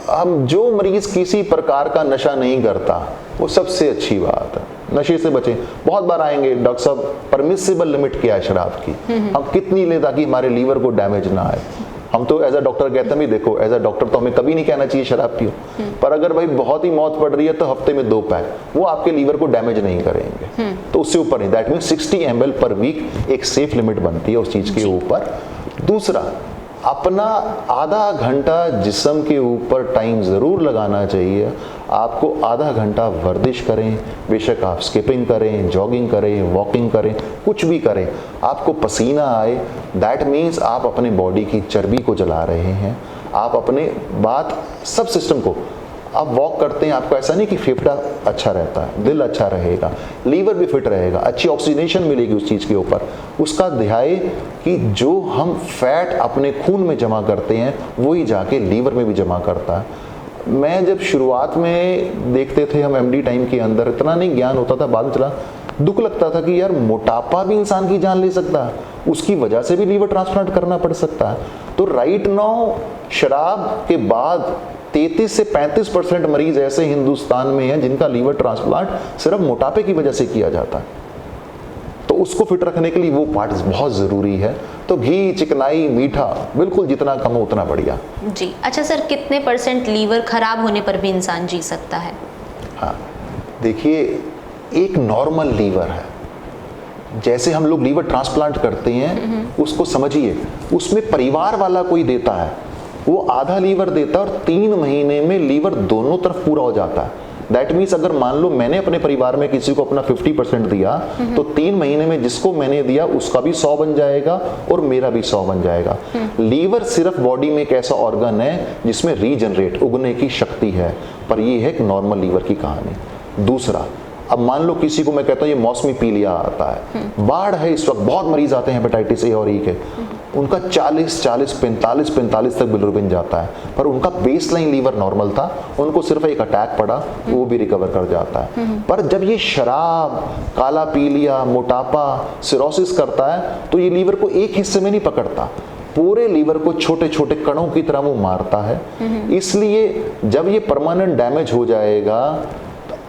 हम जो मरीज किसी प्रकार का नशा नहीं करता वो सबसे अच्छी बात है, नशे से बचें। बहुत बार आएंगे डॉक्टर साहब परमिसिबल लिमिट क्या है शराब की, हम कितनी लें ताकि हमारे लीवर को डैमेज ना आए। हम तो एज अ डॉक्टर कहते हैं भी देखो, एज अ डॉक्टर तो हमें कभी नहीं कहना चाहिए शराब पियो, पर अगर भाई बहुत ही मौत पड़ रही है तो हफ्ते में 2 पैक, वो आपके लीवर को डैमेज नहीं करेंगे। तो उससे ऊपर नहीं, that means 60 ml per week एक सेफ लिमिट बनती है उस चीज के ऊपर। दूसरा, अपना आधा घंटा जिस्म के ऊपर टाइम ज़रूर लगाना चाहिए। आपको आधा घंटा वर्जिश करें, बेशक आप स्किपिंग करें, जॉगिंग करें, वॉकिंग करें, कुछ भी करें, आपको पसीना आए, दैट मीन्स आप अपने बॉडी की चर्बी को जला रहे हैं, आप अपने बात सब सिस्टम को, आप वॉक करते हैं, आपको ऐसा नहीं कि फेफड़ा अच्छा रहता है, दिल अच्छा रहेगा, लीवर भी फिट रहेगा, अच्छी ऑक्सीजनेशन मिलेगी उस चीज़ के ऊपर। उसका ध्यान कि जो हम फैट अपने खून में जमा करते हैं वही जाके लीवर में भी जमा करता है। मैं जब शुरुआत में देखते थे हम एमडी टाइम के अंदर, इतना नहीं ज्ञान होता था, बाद में चला दुख लगता था कि यार मोटापा भी इंसान की जान ले सकता है, उसकी वजह से भी लीवर ट्रांसप्लांट करना पड़ सकता है। तो राइट नाउ शराब के बाद 33 से 35% मरीज ऐसे हिंदुस्तान में हैं जिनका लीवर ट्रांसप्लांट सिर्फ मोटापे की वजह से किया जाता है। तो उसको फिट रखने के लिए वो पार्ट बहुत ज़रूरी है। तो घी, चिकनाई, मीठा बिल्कुल जितना कम हो उतना बढ़िया। जी अच्छा सर, कितने % लीवर खराब होने पर भी इंसान जी सकता है? हाँ देखिए, एक नॉर्मल लीवर है, जैसे हम लोग लीवर ट्रांसप्लांट करते हैं उसको समझिए, उसमें परिवार वाला कोई देता है, वो आधा लीवर देता है और 3 महीने में लीवर दोनों तरफ पूरा हो जाता है। दैट मीन्स अगर मान लो मैंने अपने परिवार में किसी को अपना 50% दिया, तो 3 महीने में जिसको मैंने दिया उसका भी 100 बन जाएगा और मेरा भी 100 बन जाएगा। लीवर सिर्फ बॉडी में एक ऐसा ऑर्गन है जिसमें रीजनरेट, उगने की शक्ति है, पर ये है एक नॉर्मल लीवर की कहानी। दूसरा, अब मान लो किसी को मैं कहता हूँ ये मौसमी पीलिया आता है, बाढ़ है इस वक्त, बहुत मरीज आते हैं हेपेटाइटिस ए और ई के, उनका 40, 45 तक बिलिरुबिन जाता है, पर उनका बेसलाइन लीवर नॉर्मल था, उनको सिर्फ एक अटैक पड़ा, वो भी रिकवर कर जाता है। पर जब ये शराब, काला पीलिया, मोटापा, सिरोसिस करता है तो ये लीवर को एक हिस्से में नहीं पकड़ता, पूरे लीवर को छोटे छोटे कणों की तरह वो मारता है। इसलिए जब ये परमानेंट डैमेज हो जाएगा,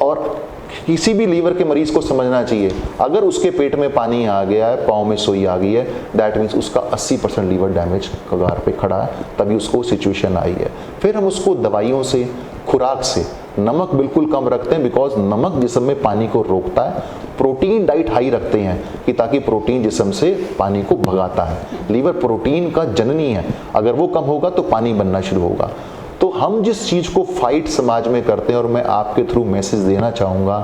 और किसी भी लीवर के मरीज को समझना चाहिए, अगर उसके पेट में पानी आ गया है, पाँव में सुई आ गई है, दैट मीन्स उसका 80% लीवर डैमेज कगार पे खड़ा है, तभी उसको सिचुएशन आई है। फिर हम उसको दवाइयों से, खुराक से, नमक बिल्कुल कम रखते हैं, बिकॉज नमक जिस्म में पानी को रोकता है। प्रोटीन डाइट हाई रखते हैं कि ताकि प्रोटीन जिस्म से पानी को भगाता है। लीवर प्रोटीन का जननी है, अगर वो कम होगा तो पानी बनना शुरू होगा। तो हम जिस चीज़ को फाइट समाज में करते हैं, और मैं आपके थ्रू मैसेज देना चाहूँगा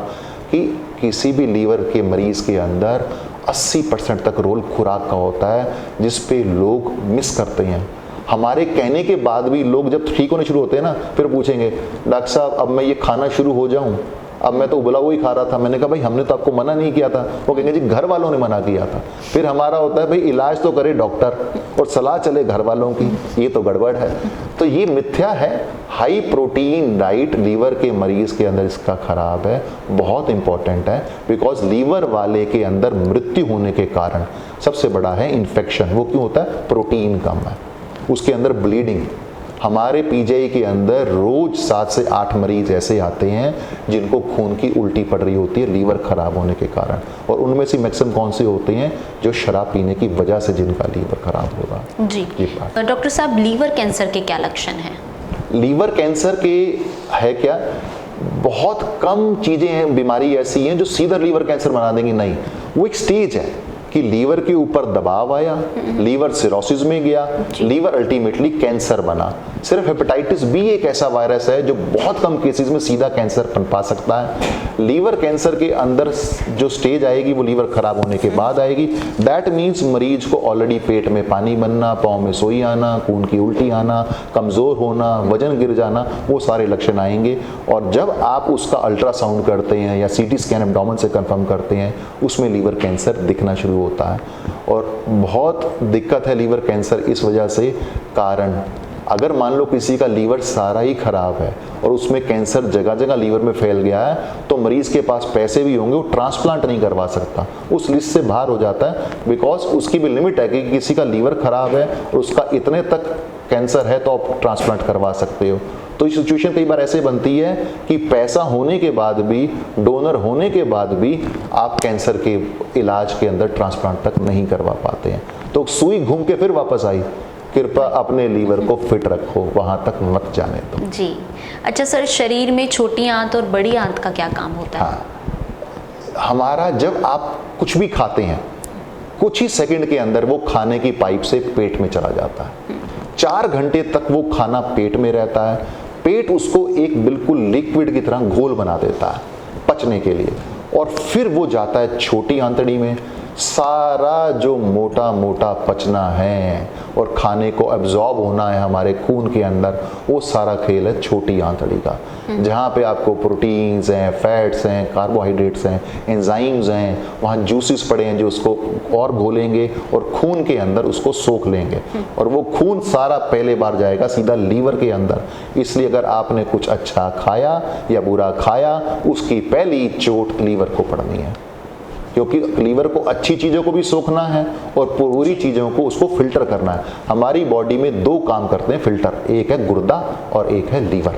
कि किसी भी लीवर के मरीज़ के अंदर 80% तक रोल खुराक का होता है, जिस पे लोग मिस करते हैं। हमारे कहने के बाद भी लोग जब ठीक होने शुरू होते हैं ना, फिर पूछेंगे डॉक्टर साहब अब मैं ये खाना शुरू हो जाऊं, अब मैं तो उबला हुआ ही खा रहा था। मैंने कहा भाई हमने तो आपको मना नहीं किया था। वो कहेंगे जी घर वालों ने मना किया था। फिर हमारा होता है भाई इलाज तो करे डॉक्टर और सलाह चले घर वालों की, ये तो गड़बड़ है। तो ये मिथ्या है। हाई प्रोटीन डाइट लीवर के मरीज के अंदर इसका खराब है, बहुत इंपॉर्टेंट है, बिकॉज लीवर वाले के अंदर मृत्यु होने के कारण सबसे बड़ा है इन्फेक्शन। वो क्यों होता है? प्रोटीन कम है, उसके अंदर ब्लीडिंग। हमारे पीजीआई के अंदर रोज 7 से 8 मरीज ऐसे आते हैं जिनको खून की उल्टी पड़ रही होती है लीवर खराब होने के कारण, और उनमें से मैक्सिमम कौन से होते हैं? जो शराब पीने की वजह से जिनका लीवर खराब होगा। जी डॉक्टर साहब, लीवर कैंसर के क्या लक्षण हैं? लीवर कैंसर के है क्या, बहुत कम चीजें हैं, बीमारी ऐसी हैं जो सीधा लीवर कैंसर बना देंगी, नहीं। वो एक स्टेज है कि लीवर के ऊपर दबाव आया, लीवर सिरोसिस में गया, लीवर अल्टीमेटली कैंसर बना। सिर्फ हेपेटाइटिस बी एक ऐसा वायरस है जो बहुत कम केसेस में सीधा कैंसर पनपा सकता है। लीवर कैंसर के अंदर जो स्टेज आएगी वो लीवर खराब होने के बाद आएगी। दैट मीन्स मरीज को ऑलरेडी पेट में पानी बनना, पाँव में सोई आना, खून की उल्टी आना, कमज़ोर होना, वजन गिर जाना, वो सारे लक्षण आएंगे। और जब आप उसका अल्ट्रासाउंड करते हैं या सीटी स्कैन एब्डोमेन से कंफर्म करते हैं, उसमें लीवर कैंसर दिखना शुरू होता है। और बहुत दिक्कत है लीवर कैंसर इस वजह से, कारण अगर मान लो किसी का लीवर सारा ही खराब है और उसमें कैंसर जगह जगह लीवर में फैल गया है, तो मरीज के पास पैसे भी होंगे, वो ट्रांसप्लांट नहीं करवा सकता, उस लिस्ट से बाहर हो जाता है। बिकॉज उसकी भी लिमिट है कि किसी का लीवर खराब है और उसका इतने तक कैंसर है तो आप ट्रांसप्लांट करवा सकते हो। तो ये सिचुएशन कई बार ऐसे बनती है कि पैसा होने के बाद भी, डोनर होने के बाद भी आप कैंसर के इलाज के अंदर ट्रांसप्लांट तक नहीं करवा पाते हैं। तो सुई घूम के फिर वापस आई, कृपया अपने लीवर को फिट रखो, वहां तक मत जाने दो। जी। अच्छा सर, शरीर में छोटी आंत और बड़ी आंत का क्या काम होता है? हाँ, हमारा जब आप कुछ भी खाते हैं, कुछ ही सेकंड के अंदर वो खाने की पाइप से पेट में चला जाता है। 4 घंटे तक वो खाना पेट में रहता है। पेट उसको एक बिल्कुल लिक्विड की तरह घोल बना देता है पचने के लिए, और फिर वो जाता है छोटी आंतड़ी में। सारा जो मोटा मोटा पचना है और खाने को एब्जॉर्ब होना है हमारे खून के अंदर, वो सारा खेल है छोटी आंतड़ी का, जहाँ पे आपको प्रोटीन्स हैं, फैट्स हैं, कार्बोहाइड्रेट्स हैं, एंजाइम्स हैं, वहाँ जूसेस पड़े हैं जो उसको और घोलेंगे और खून के अंदर उसको सोख लेंगे, और वो खून सारा पहले बार जाएगा सीधा लीवर के अंदर। इसलिए अगर आपने कुछ अच्छा खाया या बुरा खाया, उसकी पहली चोट लीवर को पड़नी है, क्योंकि लीवर को अच्छी चीज़ों को भी सोखना है और पूरी चीज़ों को उसको फिल्टर करना है। हमारी बॉडी में 2 काम करते हैं फिल्टर, एक है गुर्दा और एक है लीवर।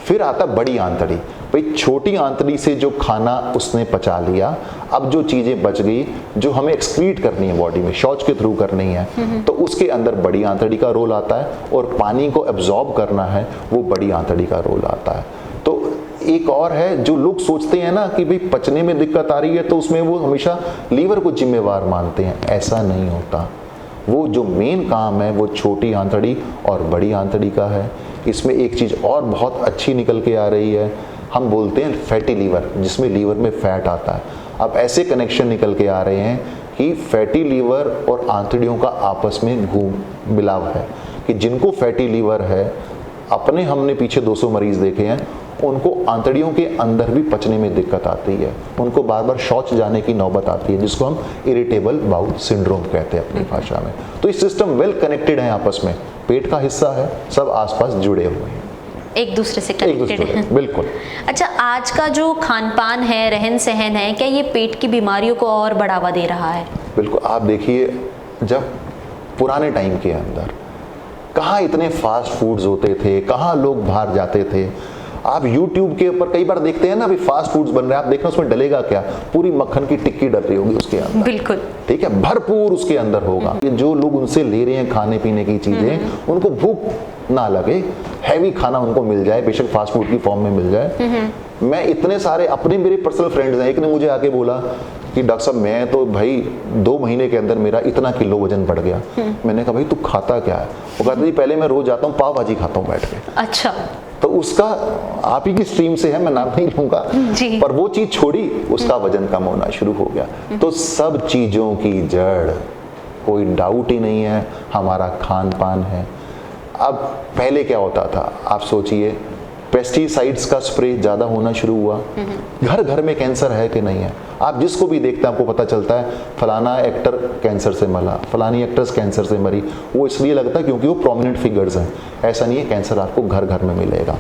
फिर आता बड़ी आंतड़ी। भाई छोटी आंतड़ी से जो खाना उसने पचा लिया, अब जो चीज़ें बच गई जो हमें एक्सक्रीट करनी है बॉडी में, शौच के थ्रू करनी है, तो उसके अंदर बड़ी आंतड़ी का रोल आता है, और पानी को एब्जॉर्ब करना है वो बड़ी आंतड़ी का रोल आता है। तो एक और है, जो लोग सोचते हैं ना कि भाई पचने में दिक्कत आ रही है तो उसमें वो हमेशा लीवर को जिम्मेवार मानते हैं। ऐसा नहीं होता। वो जो मेन काम है वो छोटी आंतड़ी और बड़ी आंतड़ी का है। इसमें एक चीज़ और बहुत अच्छी निकल के आ रही है, हम बोलते हैं फैटी लीवर, जिसमें लीवर में फैट आता है। अब ऐसे कनेक्शन निकल के आ रहे हैं कि फैटी लीवर और आंतड़ियों का आपस में घूम मिलाव है, कि जिनको फैटी लीवर है, अपने हमने पीछे 200 मरीज देखे हैं, उनको आंतड़ियों के अंदर भी पचने में दिक्कत आती है, उनको बार बार शौच जाने की नौबत आती है, जिसको हम इरिटेबल बाउल सिंड्रोम कहते हैं अपनी भाषा में। तो ये सिस्टम वेल कनेक्टेड है, आपस में पेट का हिस्सा है, सब आसपास जुड़े हुए हैं, एक दूसरे से कनेक्टेड है। बिल्कुल। अच्छा, आज का जो खान पान है, रहन सहन है, क्या ये पेट की बीमारियों को और बढ़ावा दे रहा है? बिल्कुल। आप देखिए, जब पुराने टाइम के अंदर कहाँ इतने फास्ट फूड्स होते थे, कहाँ लोग बाहर जाते थे। आप YouTube के ऊपर कई बार देखते हैं ना, अभी फास्ट फूड्स बन रहे हैं, आप देखना उसमें डलेगा क्या, पूरी मक्खन की टिक्की डल रही होगी उसके अंदर। बिल्कुल। ठीक है, भरपूर उसके अंदर होगा। ये जो लोग उनसे ले रहे हैं खाने पीने की चीजें, उनको भूख ना लगे, हैवी खाना उनको मिल जाए, बेशक फास्ट फूड की फॉर्म में मिल जाए। मैं इतने सारे अपने मेरे पर्सनल फ्रेंड्स हैं, एक ने मुझे आके बोला कि डॉक्टर साहब मैं तो भाई 2 महीने के अंदर मेरा इतना किलो वजन बढ़ गया। मैंने कहा भाई तू खाता क्या है? वो कहते जी पहले मैं रोज जाता हूँ पाव भाजी खाता हूँ बैठ के। अच्छा। तो उसका आप ही की स्ट्रीम से है, मैं नाम नहीं लूंगा, पर वो चीज छोड़ी, उसका वजन कम होना शुरू हो गया। तो सब चीजों की जड़, कोई डाउट ही नहीं है, हमारा खान पान है। अब पहले क्या होता था, आप सोचिए, पेस्टिसाइड्स का स्प्रे ज़्यादा होना शुरू हुआ, घर घर में कैंसर है कि नहीं है। आप जिसको भी देखते हैं आपको पता चलता है फलाना एक्टर कैंसर से मरा, फलानी एक्ट्रेस कैंसर से मरी। वो इसलिए लगता है क्योंकि वो प्रोमिनेंट फिगर्स हैं। ऐसा नहीं है, कैंसर आपको घर घर में मिलेगा।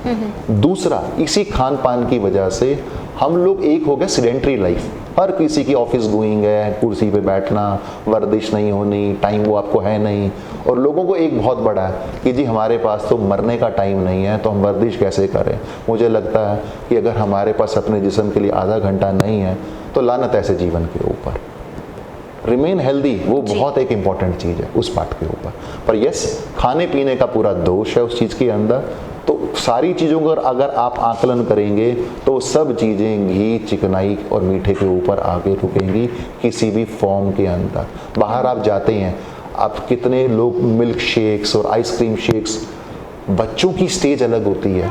दूसरा, इसी खान पान की वजह से हम लोग एक हो गए सीडेंटरी लाइफ, हर किसी की ऑफिस गोइंग है, कुर्सी पे बैठना, वर्जिश नहीं होनी, टाइम वो आपको है नहीं। और लोगों को एक बहुत बड़ा है कि जी हमारे पास तो मरने का टाइम नहीं है, तो हम वर्जिश कैसे करें। मुझे लगता है कि अगर हमारे पास अपने जिस्म के लिए आधा घंटा नहीं है तो लानत ऐसे जीवन के ऊपर। रिमेन हेल्दी, वो बहुत एक इंपॉर्टेंट चीज़ है उस पार्ट के ऊपर। पर यस, खाने पीने का पूरा दोष है उस चीज़ के अंदर। तो सारी चीज़ों का अगर आप आकलन करेंगे तो सब चीज़ें घी, चिकनाई और मीठे के ऊपर आगे रुकेंगी किसी भी फॉर्म के अंदर। बाहर आप जाते हैं, आप कितने लोग मिल्क शेक्स और आइसक्रीम शेक्स, बच्चों की स्टेज अलग होती है।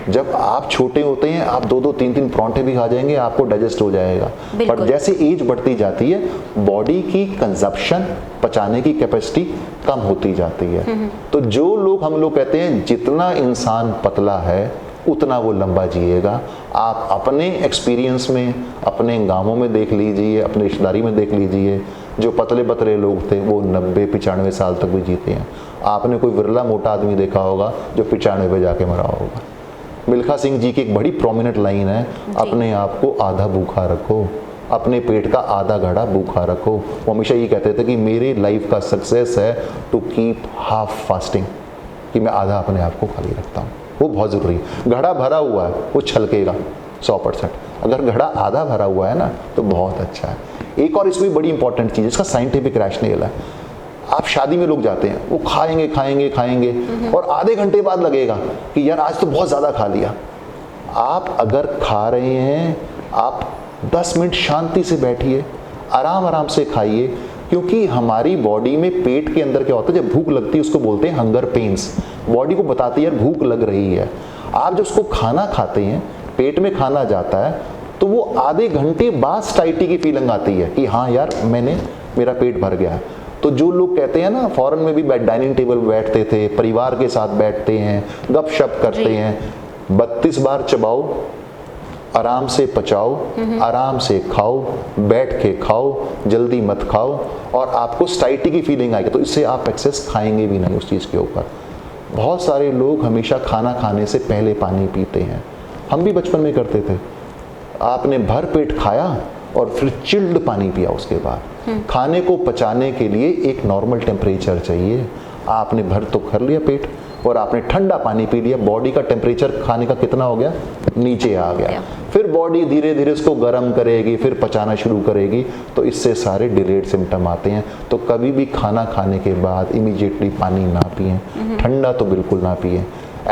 जब आप छोटे होते हैं आप 2-2, 3-3 परांठे भी खा जाएंगे, आपको डाइजेस्ट हो जाएगा। पर जैसे एज बढ़ती जाती है, बॉडी की कंजप्शन, पचाने की कैपेसिटी कम होती जाती है। तो जो लोग, हम लोग कहते हैं जितना इंसान पतला है उतना वो लंबा जिएगा। आप अपने एक्सपीरियंस में, अपने गांवों में देख लीजिए, अपने रिश्तेदारी में देख लीजिए, जो पतले पतले लोग थे वो 90-95 साल तक भी जीते हैं। आपने कोई विरला मोटा आदमी देखा होगा जो 95 पे जाके मरा होगा। मिल्खा सिंह जी की एक बड़ी प्रोमिनेंट लाइन है, अपने आप को आधा भूखा रखो, अपने पेट का आधा घड़ा भूखा रखो। वो हमेशा ये कहते थे कि मेरी लाइफ का सक्सेस है टू कीप हाफ फास्टिंग, कि मैं आधा अपने आप को खाली रखता हूँ। वो बहुत ज़रूरी है। घड़ा भरा हुआ है वो छलकेगा 100%, अगर घड़ा आधा भरा हुआ है ना तो बहुत अच्छा है। एक और इसमें बड़ी इंपॉर्टेंट चीज़, इसका साइंटिफिक रैशनल है। आप शादी में लोग जाते हैं, वो खाएंगे खाएंगे खाएंगे और आधे घंटे बाद लगेगा कि यार आज तो बहुत ज़्यादा खा लिया। आप अगर खा रहे हैं, आप 10 मिनट शांति से बैठिए, आराम आराम से खाइए, क्योंकि हमारी बॉडी में पेट के अंदर क्या होता है, जब भूख लगती है उसको बोलते हैं हंगर पेन्स। बॉडी को बताती है यार भूख लग रही है। आप जब उसको खाना खाते हैं, पेट में खाना जाता है, तो वो आधे घंटे बाद स्टाइटी की फीलिंग आती है कि हाँ यार मेरा पेट भर गया है। तो जो लोग कहते हैं ना, फॉरेन में भी डाइनिंग टेबल बैठते थे, परिवार के साथ बैठते हैं, गपशप करते हैं, 32 बार चबाओ, आराम से पचाओ, आराम से खाओ, बैठ के खाओ, जल्दी मत खाओ, और आपको स्टाइटी की फीलिंग आएगी। तो इससे आप एक्सेस खाएंगे भी नहीं उस चीज़ के ऊपर। बहुत सारे लोग हमेशा खाना खाने से पहले पानी पीते हैं, हम भी बचपन में करते थे। आपने भर पेट खाया और फिर चिल्ड पानी पिया उसके बाद। खाने को पचाने के लिए एक नॉर्मल टेम्परेचर चाहिए। आपने भर तो कर लिया पेट और आपने ठंडा पानी पी लिया, बॉडी का टेम्परेचर खाने का कितना हो गया, नीचे आ गया। फिर बॉडी धीरे धीरे उसको गर्म करेगी, फिर पचाना शुरू करेगी, तो इससे सारे डिलेड सिम्टम आते हैं। तो कभी भी खाना खाने के बाद इमीडिएटली पानी ना पिएं, ठंडा तो बिल्कुल ना पिएं,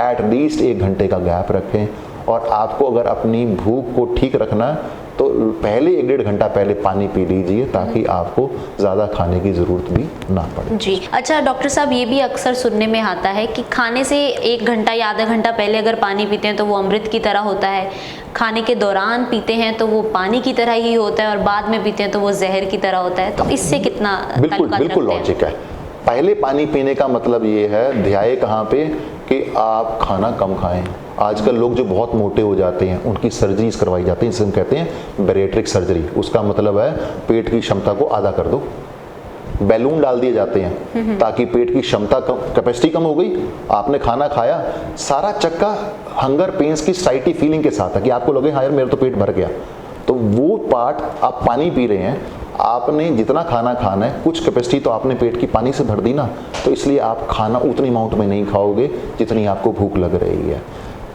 एट लीस्ट 1 घंटे का गैप रखें। और आपको अगर अपनी भूख को ठीक रखना तो पहले 1-1.5 घंटा पहले पानी पी लीजिए, ताकि आपको ज़्यादा खाने की ज़रूरत भी ना पड़े। जी अच्छा डॉक्टर साहब, ये भी अक्सर सुनने में आता है कि खाने से 1 घंटा या आधा घंटा पहले अगर पानी पीते हैं तो वो अमृत की तरह होता है, खाने के दौरान पीते हैं तो वो पानी की तरह ही होता है, और बाद में पीते हैं तो वो जहर की तरह होता है। तो इससे कितना बिल्कुल लॉजिक है। पहले पानी पीने का मतलब ये है, ध्यान कहाँ पे, कि आप खाना कम खाएं। आजकल लोग जो बहुत मोटे हो जाते हैं उनकी सर्जरीज करवाई जाती हैं, जिसे हम कहते हैं बैरिएट्रिक सर्जरी। उसका मतलब है पेट की क्षमता को आधा कर दो, बैलून डाल दिए जाते हैं ताकि पेट की क्षमता कैपेसिटी कम हो गई, आपने खाना खाया, सारा चक्का हंगर पेन्स की स्टाइटी फीलिंग के साथ है कि आपको लगे हाँ यार मेरा तो पेट भर गया। तो वो पार्ट, आप पानी पी रहे हैं, आपने जितना खाना खाना है, कुछ कैपेसिटी तो आपने पेट की पानी से भर दी ना, तो इसलिए आप खाना उतनी अमाउंट में नहीं खाओगे जितनी आपको भूख लग रही है।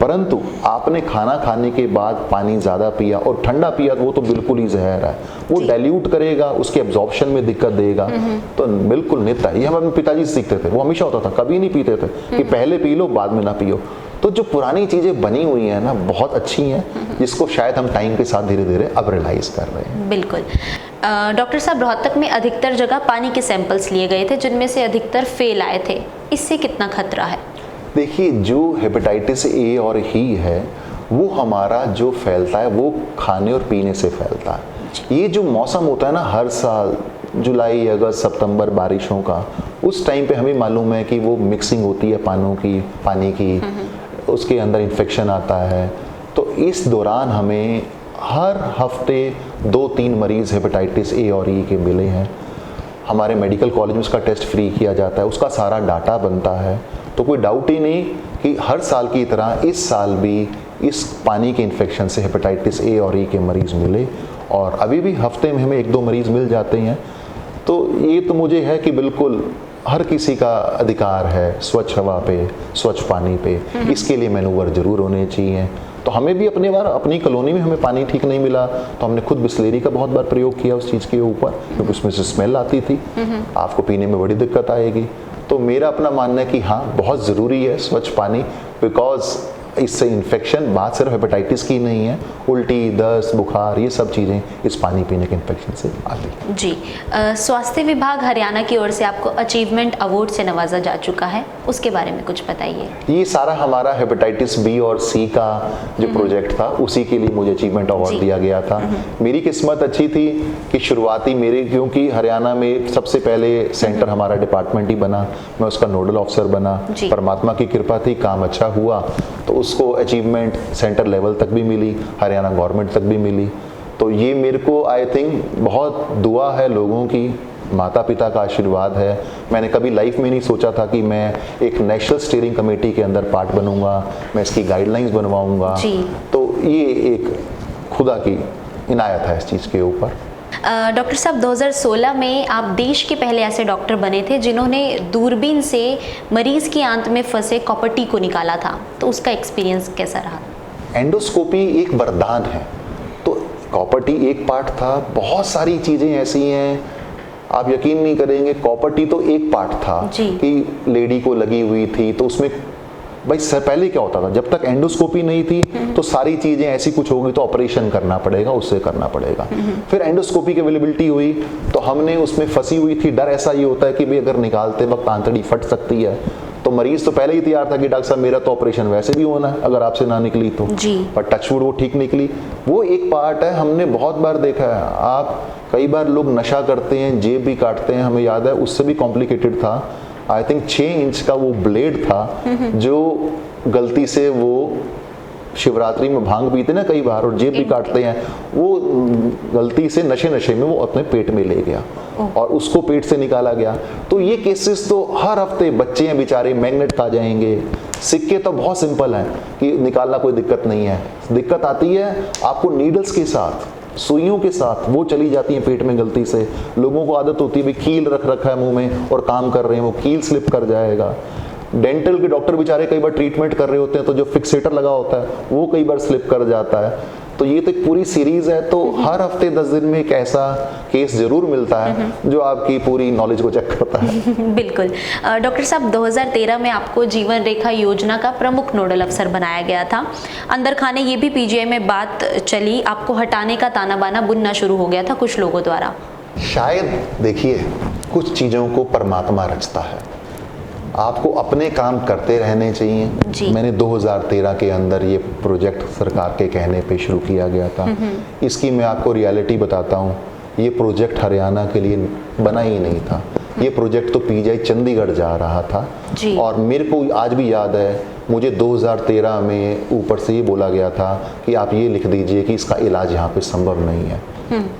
परंतु आपने खाना खाने के बाद पानी ज़्यादा पिया और ठंडा पिया, वो तो बिल्कुल ही जहर है, वो डाइल्यूट करेगा, उसके एब्जॉर्प्शन में दिक्कत देगा। तो बिल्कुल नित्य, ये हम अपने पिताजी से सीखते थे, वो हमेशा होता था, कभी नहीं पीते थे कि पहले पी लो बाद में ना पियो। तो जो पुरानी चीज़ें बनी हुई हैं ना, बहुत अच्छी हैं, जिसको शायद हम टाइम के साथ धीरे धीरे अब रियलाइज कर रहे हैं। बिल्कुल। डॉक्टर साहब, रोहतक में अधिकतर जगह पानी के सैंपल्स लिए गए थे, जिनमें से अधिकतर फेल आए थे, इससे कितना खतरा है? देखिए, जो हेपेटाइटिस ए और ही है, वो हमारा जो फैलता है वो खाने और पीने से फैलता है। ये जो मौसम होता है ना हर साल, जुलाई, अगस्त, सितंबर, बारिशों का, उस टाइम पे हमें मालूम है कि वो मिक्सिंग होती है पानी की, उसके अंदर इन्फेक्शन आता है। तो इस दौरान हमें हर हफ्ते 2-3 मरीज़ हेपेटाइटिस ए और ई के मिले हैं। हमारे मेडिकल कॉलेज में उसका टेस्ट फ्री किया जाता है, उसका सारा डाटा बनता है। तो कोई डाउट ही नहीं कि हर साल की तरह इस साल भी इस पानी के इन्फेक्शन से हेपेटाइटिस ए और ई के मरीज़ मिले, और अभी भी हफ्ते में हमें 1-2 मरीज़ मिल जाते हैं। तो ये तो मुझे है कि बिल्कुल हर किसी का अधिकार है स्वच्छ हवा पे, स्वच्छ पानी पे, इसके लिए मैनूवर ज़रूर होने चाहिए। तो हमें भी अपनी कॉलोनी में हमें पानी ठीक नहीं मिला, तो हमने खुद बिस्लेरी का बहुत बार प्रयोग किया उस चीज़ के ऊपर, क्योंकि उसमें से स्मेल आती थी, आपको पीने में बड़ी दिक्कत आएगी। तो मेरा अपना मानना है कि हाँ, बहुत ज़रूरी है स्वच्छ पानी, बिकॉज इससे इन्फेक्शन बात सिर्फ हेपेटाइटिस की नहीं है, उल्टी, दस्त, बुखार, ये सब चीज़ें इस पानी पीने के इन्फेक्शन से आती हैं। जी, स्वास्थ्य विभाग हरियाणा की ओर से आपको अचीवमेंट अवार्ड से नवाजा जा चुका है, उसके बारे में कुछ बताइए। ये सारा हमारा हेपेटाइटिस बी और सी का जो प्रोजेक्ट था, उसी के लिए मुझे अचीवमेंट अवार्ड दिया गया था। मेरी किस्मत अच्छी थी कि शुरुआती मेरे, क्योंकि हरियाणा में सबसे पहले सेंटर हमारा डिपार्टमेंट ही बना, मैं उसका नोडल ऑफिसर बना, परमात्मा की कृपा थी, काम अच्छा हुआ, तो उसको अचीवमेंट सेंटर लेवल तक भी मिली, हरियाणा गवर्नमेंट तक भी मिली। तो ये मेरे को आई थिंक बहुत दुआ है लोगों की, माता पिता का आशीर्वाद है। मैंने कभी लाइफ में नहीं सोचा था कि मैं एक नेशनल स्टीयरिंग कमेटी के अंदर पार्ट बनूंगा, मैं इसकी गाइडलाइंस बनवाऊंगा। तो ये एक खुदा की इनायत है इस चीज़ के ऊपर। डॉक्टर साहब, 2016 में आप देश के पहले ऐसे डॉक्टर बने थे जिन्होंने दूरबीन से मरीज की आंत में फंसे कॉपर को निकाला था, तो उसका एक्सपीरियंस कैसा रहा? एंडोस्कोपी एक वरदान है। तो कॉपर एक पार्ट था, बहुत सारी चीज़ें ऐसी हैं, आप यकीन नहीं करेंगे, कॉपर टी तो एक पार्ट था कि लेडी को लगी हुई थी, तो उसमें भाई पहले क्या होता था, जब तक एंडोस्कोपी नहीं थी तो सारी चीजें ऐसी कुछ हो गई तो ऑपरेशन करना पड़ेगा, उससे करना पड़ेगा। फिर एंडोस्कोपी की अवेलेबिलिटी हुई तो हमने उसमें फंसी हुई थी। डर ऐसा ये होता है कि भाई अगर निकालते वक्त आंतड़ी फट सकती है, तो मरीज तो पहले ही तैयार था कि डॉक्टर साहब मेरा तो ऑपरेशन वैसे भी होना है अगर आपसे ना निकली तो, पर टचवुड वो ठीक निकली। वो एक पार्ट है, हमने बहुत बार देखा है। आप कई बार लोग नशा करते हैं, जेब भी काटते हैं, हमें याद है उससे भी कॉम्प्लिकेटेड था। आई थिंक 6 इंच का वो ब्लेड था जो गलती से वो शिवरात्रि में भांग पीते ना कई बार और जेब भी काटते हैं, वो गलती से नशे में वो अपने पेट में ले गया और उसको पेट से निकाला गया। तो ये केसेस तो हर हफ्ते बच्चे हैं बेचारे मैग्नेट खा जाएंगे। सिक्के तो बहुत सिंपल हैं कि निकालना कोई दिक्कत नहीं है, दिक्कत आती है आपको नीडल्स के साथ, सुइयों के साथ, वो चली जाती हैं पेट में गलती से। लोगों को आदत होती है भाई कील रख रखा है मुंह में और काम कर रहे हैं, वो कील स्लिप कर जाएगा। डेंटल के डॉक्टर बेचारे कई बार ट्रीटमेंट कर रहे होते हैं तो जो फिक्सेटर लगा होता है वो कई बार स्लिप कर जाता है। तो ये तो एक पूरी सीरीज है। तो हर हफ्ते 10 दिन में एक ऐसा केस जरूर मिलता है जो आपकी पूरी नॉलेज को चेक करता है। बिल्कुल। डॉक्टर साहब 2013 में आपको जीवन रेखा योजना का प्रमुख नोडल अफसर बनाया गया था। अंदर खाने ये भी पीजीआई में बात चली, आपको हटाने का ताना बाना बुनना शुरू हो गया था कुछ लोगों द्वारा। शायद देखिए कुछ चीज़ों को परमात्मा रचता है, आपको अपने काम करते रहने चाहिए। मैंने 2013 के अंदर ये प्रोजेक्ट सरकार के कहने पे शुरू किया गया था। इसकी मैं आपको रियलिटी बताता हूँ, ये प्रोजेक्ट हरियाणा के लिए बना ही नहीं था। ये प्रोजेक्ट तो पीजीआई चंडीगढ़ जा रहा था और मेरे को आज भी याद है, मुझे 2013 में ऊपर से ये बोला गया था कि आप ये लिख दीजिए कि इसका इलाज यहाँ पे संभव नहीं है,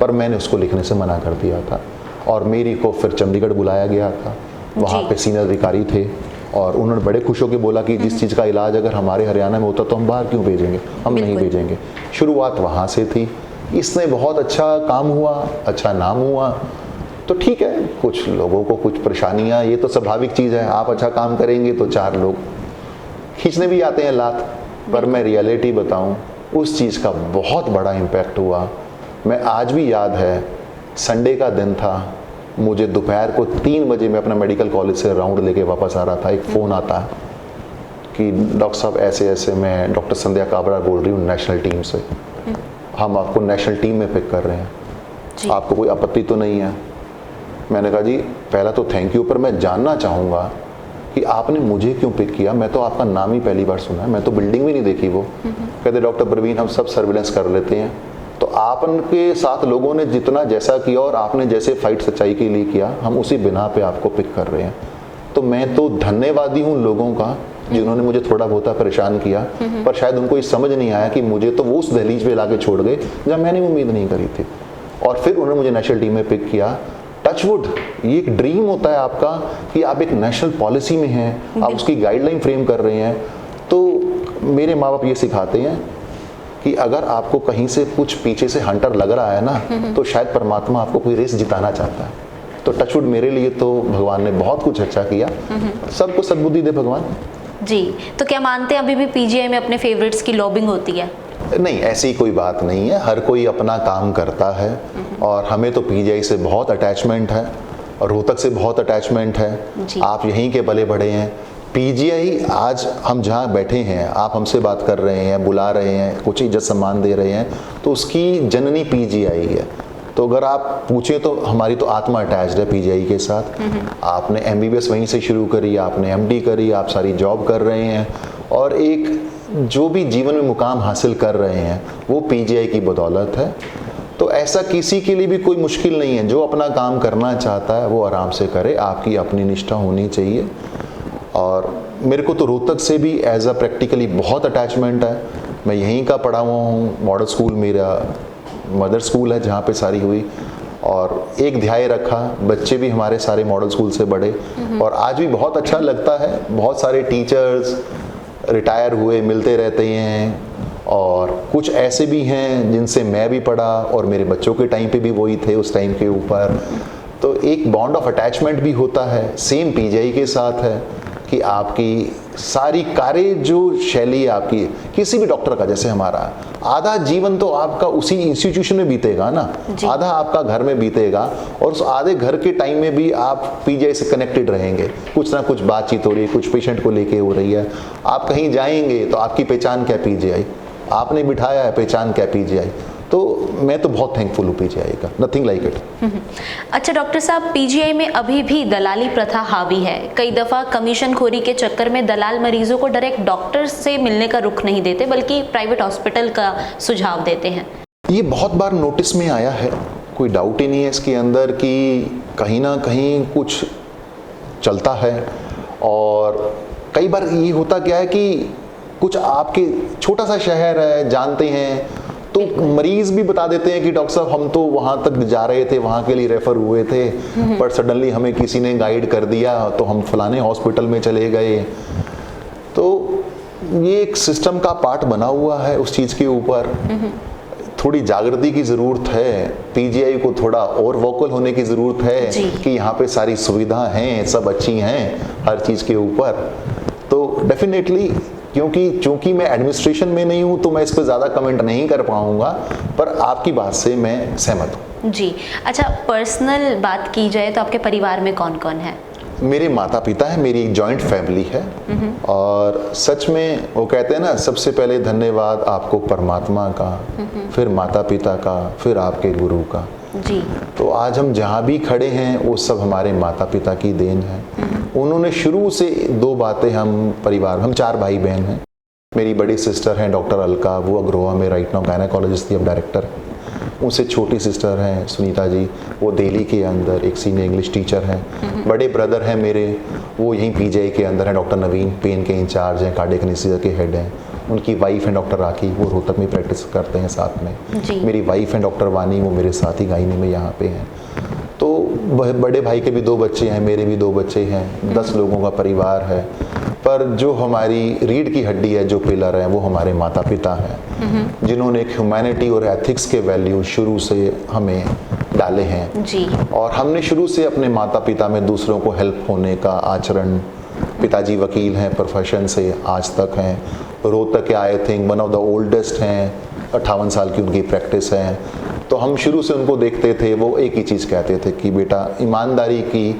पर मैंने उसको लिखने से मना कर दिया था और मेरी को फिर चंडीगढ़ बुलाया गया था। वहाँ पे सीनियर अधिकारी थे और उन्होंने बड़े खुश होकर बोला कि जिस चीज़ का इलाज अगर हमारे हरियाणा में होता तो हम बाहर क्यों भेजेंगे, हम नहीं भेजेंगे। शुरुआत वहाँ से थी। इसने बहुत अच्छा काम हुआ, अच्छा नाम हुआ। तो ठीक है, कुछ लोगों को कुछ परेशानियाँ, ये तो स्वाभाविक चीज़ है। आप अच्छा काम करेंगे तो 4 लोग खींचने भी आते हैं लात। पर मैं रियलिटी बताऊँ, उस चीज़ का बहुत बड़ा इम्पैक्ट हुआ। मैं आज भी याद है, संडे का दिन था, मुझे दोपहर को 3 बजे मैं अपना मेडिकल कॉलेज से राउंड लेके वापस आ रहा था। एक फ़ोन आता है कि डॉक्टर साहब ऐसे ऐसे, मैं डॉक्टर संध्या काबरा बोल रही हूँ नेशनल टीम से, हम आपको नेशनल टीम में पिक कर रहे हैं, आपको कोई आपत्ति तो नहीं है। मैंने कहा जी पहला तो थैंक यू, पर मैं जानना चाहूँगा कि आपने मुझे क्यों पिक किया, मैं तो आपका नाम ही पहली बार सुना है, मैं तो बिल्डिंग भी नहीं देखी। वो कहते डॉक्टर प्रवीण हम सब सर्विलेंस कर लेते हैं, तो आपके साथ लोगों ने जितना जैसा किया और आपने जैसे फाइट सच्चाई के लिए किया, हम उसी बिना पे आपको पिक कर रहे हैं। तो मैं तो धन्यवादी हूँ लोगों का जिन्होंने मुझे थोड़ा बहुत परेशान किया, पर शायद उनको ये समझ नहीं आया कि मुझे तो वो उस दहलीज पे लाके छोड़ गए जब मैंने उम्मीद नहीं करी थी। और फिर उन्होंने मुझे नेशनल टीम में पिक किया। टचवुड, ये एक ड्रीम होता है आपका कि आप एक नेशनल पॉलिसी में हैं, आप उसकी गाइडलाइन फ्रेम कर रहे हैं। तो मेरे माँ बाप ये सिखाते हैं कि अगर आपको कहीं से कुछ पीछे से हंटर लग रहा है ना, तो शायद परमात्मा आपको कोई रेस जिताना चाहता है। तो टचवुड मेरे लिए तो भगवान ने बहुत कुछ अच्छा किया। सबको सद्बुद्धि दे भगवान जी। तो क्या मानते हैं अभी भी पीजीआई में अपने फेवरेट्स की लॉबिंग होती है? नहीं, ऐसी कोई बात नहीं है, हर कोई अपना काम करता है और हमें तो पीजीआई से बहुत अटैचमेंट है और रोहतक से बहुत अटैचमेंट है। आप यहीं के पले बढ़े हैं। पीजीआई आज हम जहाँ बैठे हैं, आप हमसे बात कर रहे हैं, बुला रहे हैं, कुछ इज्जत सम्मान दे रहे हैं, तो उसकी जननी पीजीआई है। तो अगर आप पूछें तो हमारी तो आत्मा अटैच्ड है पीजीआई के साथ। आपने एमबीबीएस वहीं से शुरू करी, आपने एमडी करी, आप सारी जॉब कर रहे हैं और एक जो भी जीवन में मुकाम हासिल कर रहे हैं वो पीजीआई की बदौलत है। तो ऐसा किसी के लिए भी कोई मुश्किल नहीं है। जो अपना काम करना चाहता है वो आराम से करे, आपकी अपनी निष्ठा होनी चाहिए। और मेरे को तो रोहतक से भी एज अ प्रैक्टिकली बहुत अटैचमेंट है। मैं यहीं का पढ़ा हुआ हूँ, मॉडल स्कूल मेरा मदर स्कूल है जहाँ पे सारी हुई, और एक ध्याय रखा, बच्चे भी हमारे सारे मॉडल स्कूल से बड़े और आज भी बहुत अच्छा लगता है। बहुत सारे टीचर्स रिटायर हुए मिलते रहते हैं और कुछ ऐसे भी हैं जिनसे मैं भी पढ़ा और मेरे बच्चों के टाइम पे भी वही थे उस टाइम के ऊपर। तो एक बॉन्ड ऑफ अटैचमेंट भी होता है। सेम पीजीआई के साथ है कि आपकी सारी कार्य जो शैली है आपकी, किसी भी डॉक्टर का जैसे हमारा, आधा जीवन तो आपका उसी इंस्टीट्यूशन में बीतेगा ना, आधा आपका घर में बीतेगा, और उस आधे घर के टाइम में भी आप पीजीआई से कनेक्टेड रहेंगे। कुछ ना कुछ बातचीत हो रही है, कुछ पेशेंट को लेके हो रही है, आप कहीं जाएंगे तो आपकी पहचान क्या पीजीआई, आपने बिठाया है पहचान क्या पीजीआई। तो मैं तो बहुत थैंकफुल हूँ पीजीआई का, नथिंग लाइक इट। अच्छा डॉक्टर साहब, पीजीआई में अभी भी दलाली प्रथा हावी है। कई दफ़ा कमीशन खोरी के चक्कर में दलाल मरीजों को डायरेक्ट डॉक्टर से मिलने का रुख नहीं देते, बल्कि प्राइवेट हॉस्पिटल का सुझाव देते हैं। ये बहुत बार नोटिस में आया है, कोई डाउट ही नहीं है इसके अंदर कि कहीं ना कहीं कुछ चलता है। और कई बार ये होता क्या है कि कुछ आपके छोटा सा शहर है, जानते हैं, तो मरीज भी बता देते हैं कि डॉक्टर साहब हम तो वहाँ तक जा रहे थे, वहाँ के लिए रेफर हुए थे, पर सडनली हमें किसी ने गाइड कर दिया तो हम फलाने हॉस्पिटल में चले गए। तो ये एक सिस्टम का पार्ट बना हुआ है उस चीज़ के ऊपर। थोड़ी जागृति की ज़रूरत है, पीजीआई को थोड़ा और वोकल होने की ज़रूरत है कि यहाँ पे सारी सुविधा हैं, सब अच्छी हैं हर चीज़ के ऊपर। तो डेफिनेटली, चूंकि मैं एडमिनिस्ट्रेशन में नहीं हूं तो मैं इस पर ज़्यादा कमेंट नहीं कर पाऊंगा, पर आपकी बात से मैं सहमत हूं। जी अच्छा, पर्सनल बात की जाए तो आपके परिवार में कौन कौन है? मेरे माता पिता हैं, मेरी एक जॉइंट फैमिली है। और सच में वो कहते हैं ना, सबसे पहले धन्यवाद आपको परमात्मा का, फिर माता पिता का, फिर आपके गुरु का। जी। तो आज हम जहाँ भी खड़े हैं वो सब हमारे माता पिता की देन है। उन्होंने शुरू से दो बातें, हम 4 भाई बहन हैं। मेरी बड़ी सिस्टर हैं डॉक्टर अलका, वो अग्रोहा में राइट नाउ गायनेकोलॉजिस्ट थी, अब डायरेक्टर। उनसे छोटी सिस्टर हैं सुनीता जी, वो दिल्ली के अंदर एक सीनियर इंग्लिश टीचर हैं। बड़े ब्रदर हैं मेरे, वो यहीं पीजीआई के अंदर हैं, डॉक्टर नवीन, पेन के इंचार्ज हैं, कार्डियक एनेस्थीसिया के हेड हैं। उनकी वाइफ है डॉक्टर राखी, वो रोहतक में प्रैक्टिस करते हैं साथ में। मेरी वाइफ है डॉक्टर वानी, वो मेरे साथ ही गायनी में यहाँ पे हैं। तो बड़े भाई के भी 2 बच्चे हैं, मेरे भी 2 बच्चे हैं, 10 लोगों का परिवार है। पर जो हमारी रीढ़ की हड्डी है, जो पिलर है, वो हमारे माता पिता हैं, जिन्होंने एक ह्यूमैनिटी और एथिक्स के वैल्यू शुरू से हमें डाले हैं। जी। और हमने शुरू से अपने माता पिता में दूसरों को हेल्प होने का आचरण, पिताजी वकील हैं प्रोफेशन से, आज तक हैं। रोहतक के I think one of the oldest हैं, 58 साल की उनकी प्रैक्टिस है। तो हम शुरू से उनको देखते थे, वो एक ही चीज़ कहते थे कि बेटा ईमानदारी की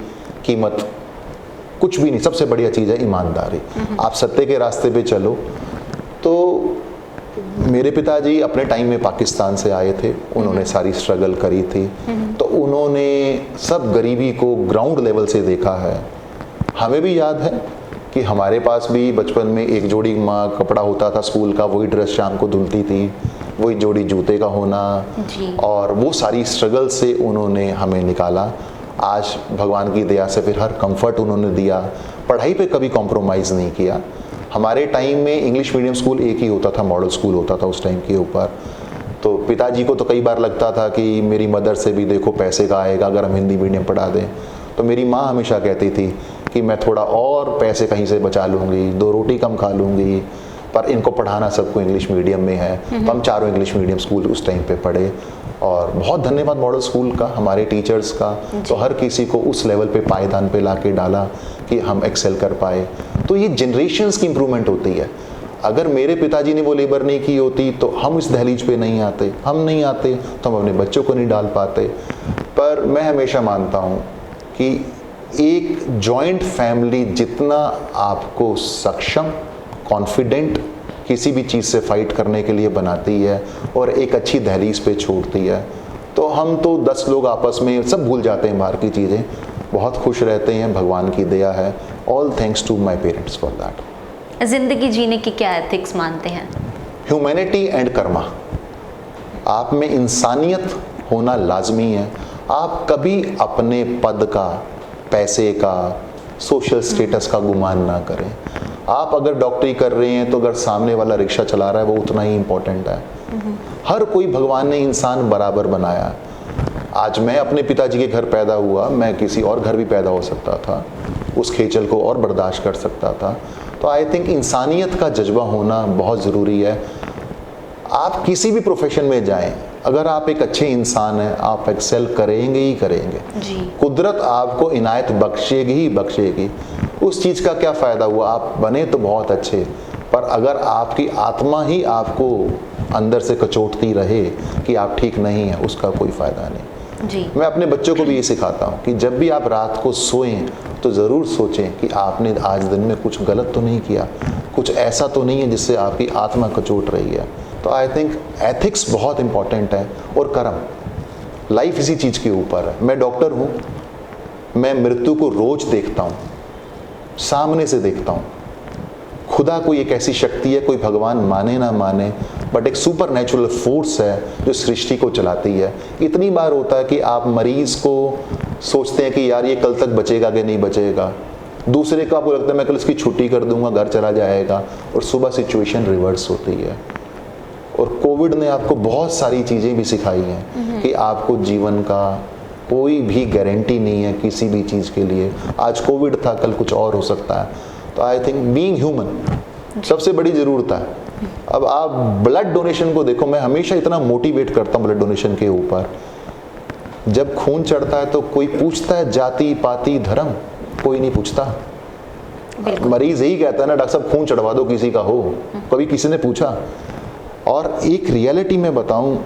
कीमत कुछ भी नहीं, सबसे बढ़िया चीज़ है ईमानदारी। आप सत्य के रास्ते पे चलो। तो मेरे पिताजी अपने टाइम में पाकिस्तान से आए थे, उन्होंने सारी स्ट्रगल करी थी, तो उन्होंने सब गरीबी को ग्राउंड लेवल से देखा है। हमें भी याद है कि हमारे पास भी बचपन में एक जोड़ी कपड़ा होता था स्कूल का, वही ड्रेस शाम को धुलती थी, वही जोड़ी जूते का होना, और वो सारी स्ट्रगल से उन्होंने हमें निकाला। आज भगवान की दया से फिर हर कंफर्ट उन्होंने दिया, पढ़ाई पे कभी कॉम्प्रोमाइज़ नहीं किया। हमारे टाइम में इंग्लिश मीडियम स्कूल एक ही होता था, मॉडल स्कूल होता था उस टाइम के ऊपर। तो पिताजी को तो कई बार लगता था कि मेरी मदर से भी देखो पैसे का आएगा अगर हम हिंदी मीडियम पढ़ा दें। तो मेरी माँ हमेशा कहती थी कि मैं थोड़ा और पैसे कहीं से बचा लूँगी, 2 रोटी कम खा लूँगी, पर इनको पढ़ाना सबको इंग्लिश मीडियम में है। तो हम चारों इंग्लिश मीडियम स्कूल उस टाइम पे पढ़े, और बहुत धन्यवाद मॉडल स्कूल का, हमारे टीचर्स का। तो हर किसी को उस लेवल पे पायदान पे ला के डाला कि हम एक्सेल कर पाए। तो ये जनरेशन्स की इम्प्रूवमेंट होती है। अगर मेरे पिताजी ने वो लेबर नहीं की होती तो हम इस दहलीज पे नहीं आते, हम नहीं आते तो हम अपने बच्चों को नहीं डाल पाते। पर मैं हमेशा मानता हूँ कि एक जॉइंट फैमिली जितना आपको सक्षम, कॉन्फिडेंट किसी भी चीज़ से फाइट करने के लिए बनाती है और एक अच्छी दहलीज पे छोड़ती है, तो हम तो 10 लोग आपस में सब भूल जाते हैं बाहर की चीज़ें, बहुत खुश रहते हैं। भगवान की दया है। All thanks to my parents for that. जिंदगी जीने की क्या एथिक्स मानते हैं? Humanity and karma. आप में इंसानियत होना लाजमी है। आप कभी अपने पद का, पैसे का, सोशल स्टेटस का गुमान ना करें। आप अगर डॉक्टरी कर रहे हैं तो अगर सामने वाला रिक्शा चला रहा है वो उतना ही इम्पोर्टेंट है। हर कोई भगवान ने इंसान बराबर बनाया। आज मैं अपने पिताजी के घर पैदा हुआ, मैं किसी और घर भी पैदा हो सकता था, उस खेचल को और बर्दाश्त कर सकता था। तो आई थिंक इंसानियत का जज्बा होना बहुत ज़रूरी है। आप किसी भी प्रोफेशन में जाएं, अगर आप एक अच्छे इंसान हैं, आप एक्सेल करेंगे ही करेंगे। कुदरत आपको इनायत बख्शेगी ही बख्शेगी। उस चीज़ का क्या फ़ायदा हुआ? आप बने तो बहुत अच्छे, पर अगर आपकी आत्मा ही आपको अंदर से कचोटती रहे कि आप ठीक नहीं हैं, उसका कोई फ़ायदा नहीं। जी। मैं अपने बच्चों को भी ये सिखाता हूँ कि जब भी आप रात को सोएं तो ज़रूर सोचें कि आपने आज दिन में कुछ गलत तो नहीं किया, कुछ ऐसा तो नहीं है जिससे आपकी आत्मा कचोट रही है। तो आई थिंक एथिक्स बहुत इंपॉर्टेंट है, और कर्म, लाइफ इसी चीज़ के ऊपर है। मैं डॉक्टर हूँ, मैं मृत्यु को रोज देखता हूँ, सामने से देखता हूँ। खुदा कोई एक ऐसी शक्ति है, कोई भगवान माने ना माने, बट एक सुपर नेचुरल फोर्स है जो सृष्टि को चलाती है। इतनी बार होता है कि आप मरीज को सोचते हैं कि यार ये कल तक बचेगा कि नहीं बचेगा, दूसरे को आपको लगता है मैं कल इसकी छुट्टी कर दूंगा, घर चला जाएगा, और सुबह सिचुएशन रिवर्स होती है। और कोविड ने आपको बहुत सारी चीज़ें भी सिखाई हैं कि आपको जीवन का कोई भी गारंटी नहीं है किसी भी चीज़ के लिए। आज कोविड था, कल कुछ और हो सकता है। तो आई थिंक बीइंग ह्यूमन सबसे बड़ी ज़रूरत है। अब आप ब्लड डोनेशन को देखो, मैं हमेशा इतना मोटिवेट करता हूँ ब्लड डोनेशन के ऊपर। जब खून चढ़ता है तो कोई पूछता है जाति पाति धर्म? कोई नहीं पूछता। मरीज यही कहता है ना, डॉक्टर साहब खून चढ़वा दो किसी का हो, कभी किसी ने पूछा? और एक रियलिटी में बताऊं,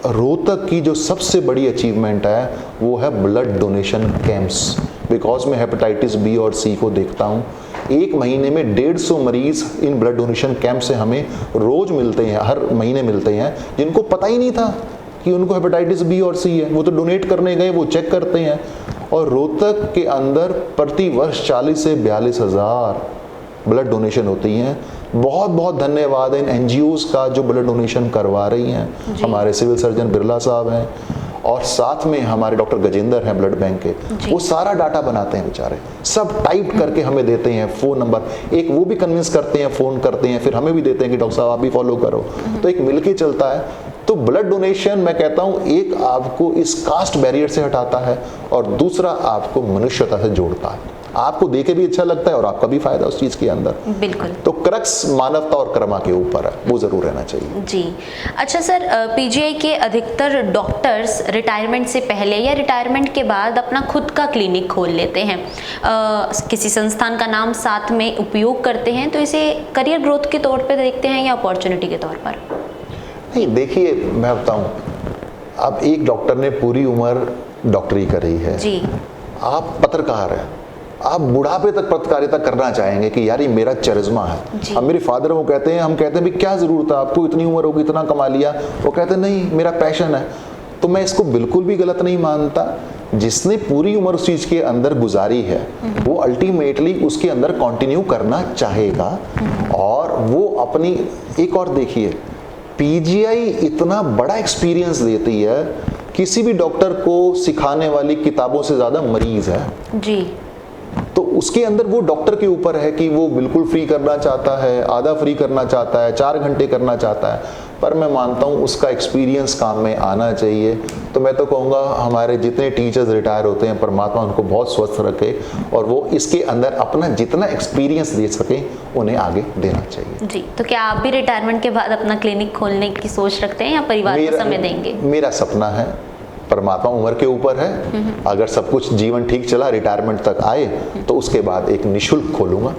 रोहतक की जो सबसे बड़ी अचीवमेंट है वो है ब्लड डोनेशन कैंप्स। बिकॉज मैं हेपेटाइटिस बी और सी को देखता हूँ, एक महीने में 150 मरीज इन ब्लड डोनेशन कैंप से हमें रोज मिलते हैं, हर महीने मिलते हैं, जिनको पता ही नहीं था कि उनको हेपेटाइटिस बी और सी है। वो तो डोनेट करने गए, वो चेक करते हैं। और रोहतक के अंदर प्रति वर्ष 40 से 42 हज़ार ब्लड डोनेशन होती हैं। बहुत बहुत धन्यवाद है इन एनजीओज का जो ब्लड डोनेशन करवा रही हैं। हमारे सिविल सर्जन बिरला साहब हैं, और साथ में हमारे डॉक्टर गजेंद्र हैं ब्लड बैंक के। वो सारा डाटा बनाते हैं बेचारे, सब टाइप करके हमें देते हैं, फ़ोन नंबर एक वो भी कन्विंस करते हैं, फ़ोन करते हैं, फिर हमें भी देते हैं कि डॉक्टर साहब आप भी फॉलो करो। तो एक मिलके चलता है। तो ब्लड डोनेशन मैं कहता हूँ एक आपको इस कास्ट बैरियर से हटाता है, और दूसरा आपको मनुष्यता से जोड़ता है। आपको देखे भी अच्छा लगता है और आपका भी फायदा उस चीज़ के अंदर। बिल्कुल। तो क्रक्स मानवता और कर्मा के ऊपर है, वो ज़रूर रहना चाहिए। जी। अच्छा सर, पीजीआई के अधिकतर डॉक्टर्स रिटायरमेंट से पहले या रिटायरमेंट के बाद अपना खुद का क्लिनिक खोल लेते हैं, किसी संस्थान का नाम साथ में उपयोग करते हैं। तो इसे करियर ग्रोथ के तौर पे देखते हैं या अपॉर्चुनिटी के तौर पर? नहीं, देखिए मैं बताऊँ, अब एक डॉक्टर ने पूरी उम्र डॉक्टरी करी है जी, आप पत्रकार हैं, आप बुढ़ापे तक पत्रकारिता करना चाहेंगे कि यार ये मेरा चरिज्मा है। अब मेरे फादर वो कहते हैं, हम कहते हैं भी क्या ज़रूरत है आपको, इतनी उम्र होगी, इतना कमा लिया। वो कहते हैं नहीं मेरा पैशन है। तो मैं इसको बिल्कुल भी गलत नहीं मानता। जिसने पूरी उम्र उस चीज़ के अंदर गुजारी है वो अल्टीमेटली उसके अंदर कंटिन्यू करना चाहेगा। और वो अपनी एक और देखिए, पीजीआई इतना बड़ा एक्सपीरियंस देती है, किसी भी डॉक्टर को सिखाने वाली किताबों से ज़्यादा मरीज है जी। तो उसके अंदर वो डॉक्टर के ऊपर है कि वो बिल्कुल फ्री करना चाहता है, आधा फ्री करना चाहता है, 4 घंटे करना चाहता है। पर मैं मानता हूँ उसका एक्सपीरियंस काम में आना चाहिए। तो मैं तो कहूँगा हमारे जितने टीचर्स रिटायर होते हैं, परमात्मा उनको बहुत स्वस्थ रखे, और वो इसके अंदर अपना जितना एक्सपीरियंस दे सके उन्हें आगे देना चाहिए। जी। तो क्या आप भी रिटायरमेंट के बाद अपना क्लिनिक खोलने की सोच रखते हैं या परिवार को समय देंगे? मेरा सपना है, परमात्मा उम्र के ऊपर है। अगर सब कुछ जीवन ठीक चला, रिटायरमेंट तक आए, तो उसके बाद एक निशुल्क खोलूँगा।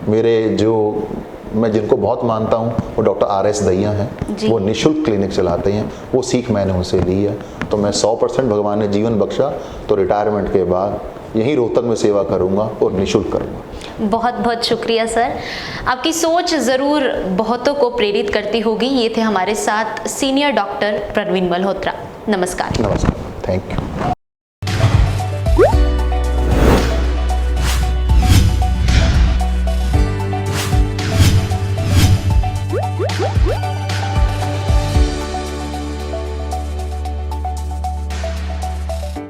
मेरे जो मैं जिनको बहुत मानता हूँ वो डॉक्टर RS दहिया हैं, वो निशुल्क क्लिनिक चलाते हैं। वो सीख मैंने उनसे ली है। तो मैं 100% भगवान ने जीवन बख्शा तो रिटायरमेंट के बाद यहीं रोहतक में सेवा करूँगा और निशुल्क करूँगा। बहुत बहुत शुक्रिया सर, आपकी सोच ज़रूर बहुतों को प्रेरित करती होगी। ये थे हमारे साथ सीनियर डॉक्टर प्रवीण मल्होत्रा। नमस्कार। नमस्कार, थैंक यू।